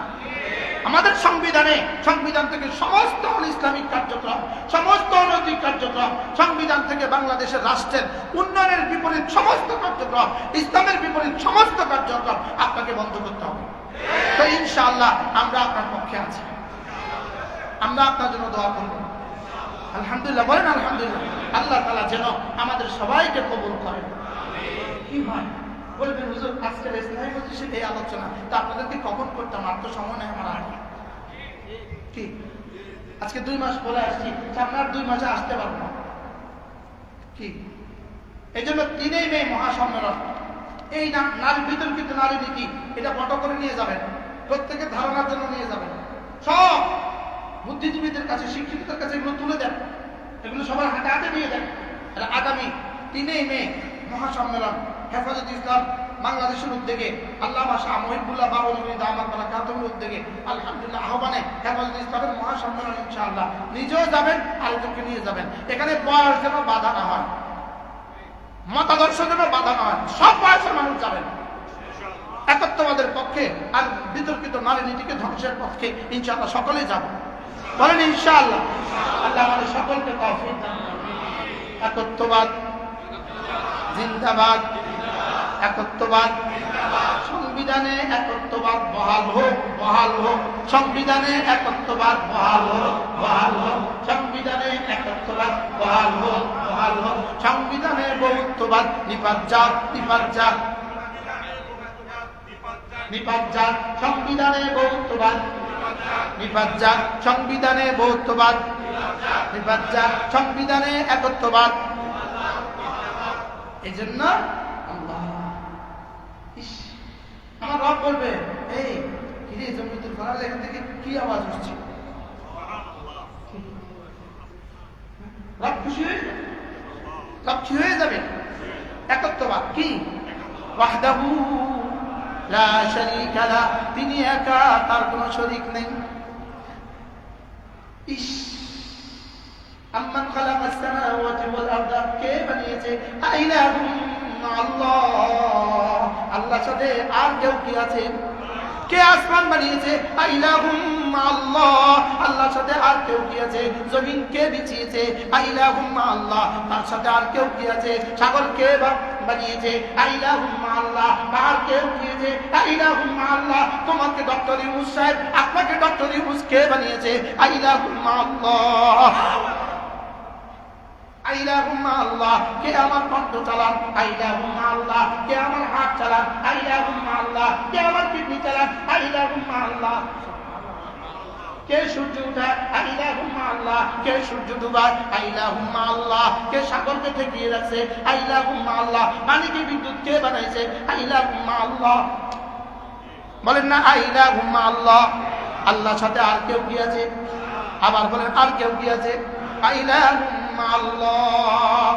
আমাদের সংবিধান থেকে সমস্ত ইসলামিক কার্যক্রম, সমস্ত অনৈতিক কার্যক্রম, সংবিধান থেকে বাংলাদেশের রাষ্ট্রের উন্নয়নের বিপরীত সমস্ত কার্যক্রম, ইসলামের বিপরীত সমস্ত কার্যক্রম আপনাকে বন্ধ করতে হবে। তো ইনশাআল্লাহ আমরা আপনার পক্ষে আছি, আমরা আপনার জন্য দোয়া করব। আলহামদুলিল্লাহ বলেন আলহামদুলিল্লাহ। আল্লাহ তাআলা যেন আমাদের সবাইকে কবুল করেন। কি হয় বলবেন হুজুর আজকের ইসলামী মজলিসে এই আলোচনা তা আপনাদেরকে কখন করতাম, আর তো সময় নেই আমার আগে। কি আজকে 2 মাস পরে আসছি, সামনে আর 2 মাসে আসতে পারবো না। কি এই জন্য 3 মে মহাসম্মেলন, এই নারী বিতর্কিত নারী নীতি, এটা ফটো করে নিয়ে যাবেন, প্রত্যেকের ধারণার জন্য নিয়ে যাবেন। সব বুদ্ধিজীবীদের কাছে, শিক্ষিতদের কাছে এগুলো তুলে দেন, এগুলো সবার হাতে হাতে নিয়ে দেন। আগামী 3 মে মহাসম্মেলন হেফাজত ইসলাম বাংলাদেশের উদ্যোগে, আল্লামা শাহ মহিবুল্লাহ বাবুল দামাত বারাকাতুহুর উদ্যোগে, আলহামদুলিল্লাহ আহ্বানে হেফাজত ইসলামের মহাসম্মেলন ইনশাআল্লাহ নিজেও যাবেন, আরেকজনকে নিয়ে যাবেন। এখানে বয়স যেন বাধা না হয়, মতাদর্শ যেন বাধা না হয়, সব বয়সের মানুষ যাবেন একত্ববাদের পক্ষে আর বিতর্কিত নারী নীতিকে ধ্বংসের পক্ষে ইনশাআল্লাহ সকলেই যাব। বলেন ইনশাআল্লাহ। আল্লাহ আমাদের সকলকে তৌফিক দান করুন। একত্ববাদ জিন্দাবাদ, একত্ববাদ, সংবিধানে একত্ববাদ বহাল হোক, বহাল হোক, সংবিধানে একত্ববাদ বহাল হোক, বহাল হোক, সংবিধানে একত্ববাদ বহাল হোক, বহাল হোক, সংবিধানে বহুত্ববাদ নিপাত যাক, নিপাত যাক, নিপাত যাক, সংবিধানে বহুত্ববাদ নিপাত যাক, সংবিধানে বহুত্ববাদ নিপাত যাক, সংবিধানে একত্ববাদ। এই জন্য আমার রব বলবে, এই কিরে জমিতুল ফরাজ, এখান থেকে কি আওয়াজ হচ্ছে? রব খুশি হয়ে যাবে, রব খুশি হয়ে যাবে। একত্ববাদ কি? ওয়াহদাহু লা শারীকা লাহ, তিনি একা, তার কোনো শরীক নেই। ইস আম্মান খালাকাস সামাওয়াতি ওয়াল আরদা, কে বানিয়েছে? আইলাহুম আল্লাহ, আল্লাহর সাথে আর কেউ কি আছে? কে আসমান বানিয়েছে? আইলাহুম আল্লাহ, আল্লাহর সাথে আর কেউ কি আছে? জমিন কে বিছিয়েছে? আইলাহুম আল্লাহ, তার সাথে আর কেউ কি আছে? সাগর কে বানিয়েছে? আইলাহুম আল্লাহ, পাহাড় কে উঠিয়েছে? আইলাহুম আল্লাহ। তোমাকে ডক্টর ইউনূস সাহেব, আপনাকে ডক্টর ইউনূস কে বানিয়েছে? আইলাহুম আল্লাহ। আইলাহুম্মা আল্লাহ, কে আমার কণ্ঠ চালান? আইলাহুম্মা আল্লাহ, কে আমার হাত চালান? আইলাহুম্মা আল্লাহ, কে আমার কিডনি চালান? আইলাহুম্মা আল্লাহ। কে সূর্য উঠায়? আইলাহুম্মা আল্লাহ। কে সূর্য ডুবায়? আইলাহুম্মা আল্লাহ। কে সাগরকে ঠেকিয়ে রাখছে? আইলাহুম্মা আল্লাহ। পানিকে বিদ্যুৎ কে বানাইছে? আইলাহুম্মা আল্লাহ। বলেন না আইলাহুম্মা আল্লাহ। আল্লাহর সাথে আর কেউ কি আছে? আবার বলেন আর কেউ কি আছে? আইলাহুম্মা আল্লাহ।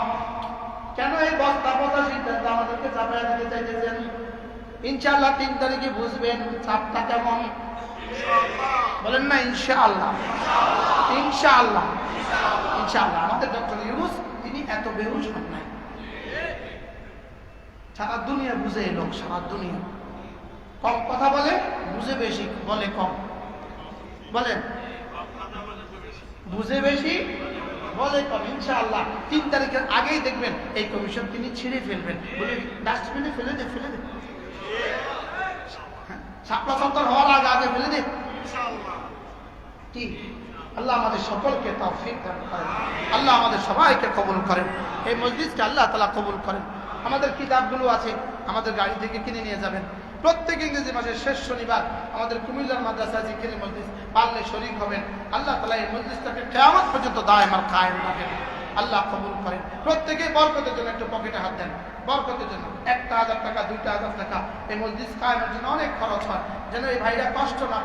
কেন এই বস্তা পচা সিদ্ধান্ত আমাদেরকে চাপিয়ে দিতে চাইতেছেন? ইনশাআল্লাহ 3 তারিখে বুঝবেন চাপটা কেমন। বলেন না ইনশাআল্লাহ, ইনশাআল্লাহ, ইনশাআল্লাহ। আমাদের ডক্টর ইউনূস তিনি এত বেহুশ হন নাই, সারা দুনিয়া বুঝে এই লোক, সারা দুনিয়া। কম কথা বলে, বুঝে বেশি, বলে কম। বলেন, বুঝে বেশি, বলে কম। ইনশাআল্লাহ 3 তারিখের আগেই দেখবেন এই কমিশন তিনি ছিঁড়ে ফেলবেন, বলে ডাস্টবিনে ফেলে দে, ফেলে দে, শাপলা চত্বর হওয়ার আগে আগে ফেলে দে। কি আল্লাহ আমাদের সকলকে তৌফিক দান করেন, আল্লাহ আমাদের সবাইকে কবুল করেন, এই মজলিসকে আল্লাহ তাআলা কবুল করেন। আমাদের কিতাবগুলো আছে, আমাদের গাড়ি থেকে কিনে নিয়ে যাবেন। প্রত্যেক ইংরেজি মাসের শেষ শনিবার আমাদের কুমিল্লার মাদ্রাসা জিকির মজলিস, পারলে শরীক হবেন। আল্লাহ তাআলা এই মজলিসটাকে কিয়ামত পর্যন্ত দায়েম আর কায়েম রাখেন, আল্লাহ কবুল করেন। প্রত্যেকে বরকতের জন্য একটু পকেটে হাত দেন, বরকতের জন্য 1,000 টাকা 2,000 টাকা এই মজলিস কায়েমের জন্য অনেক খরচ হয়, যেন এই ভাইরা কষ্ট না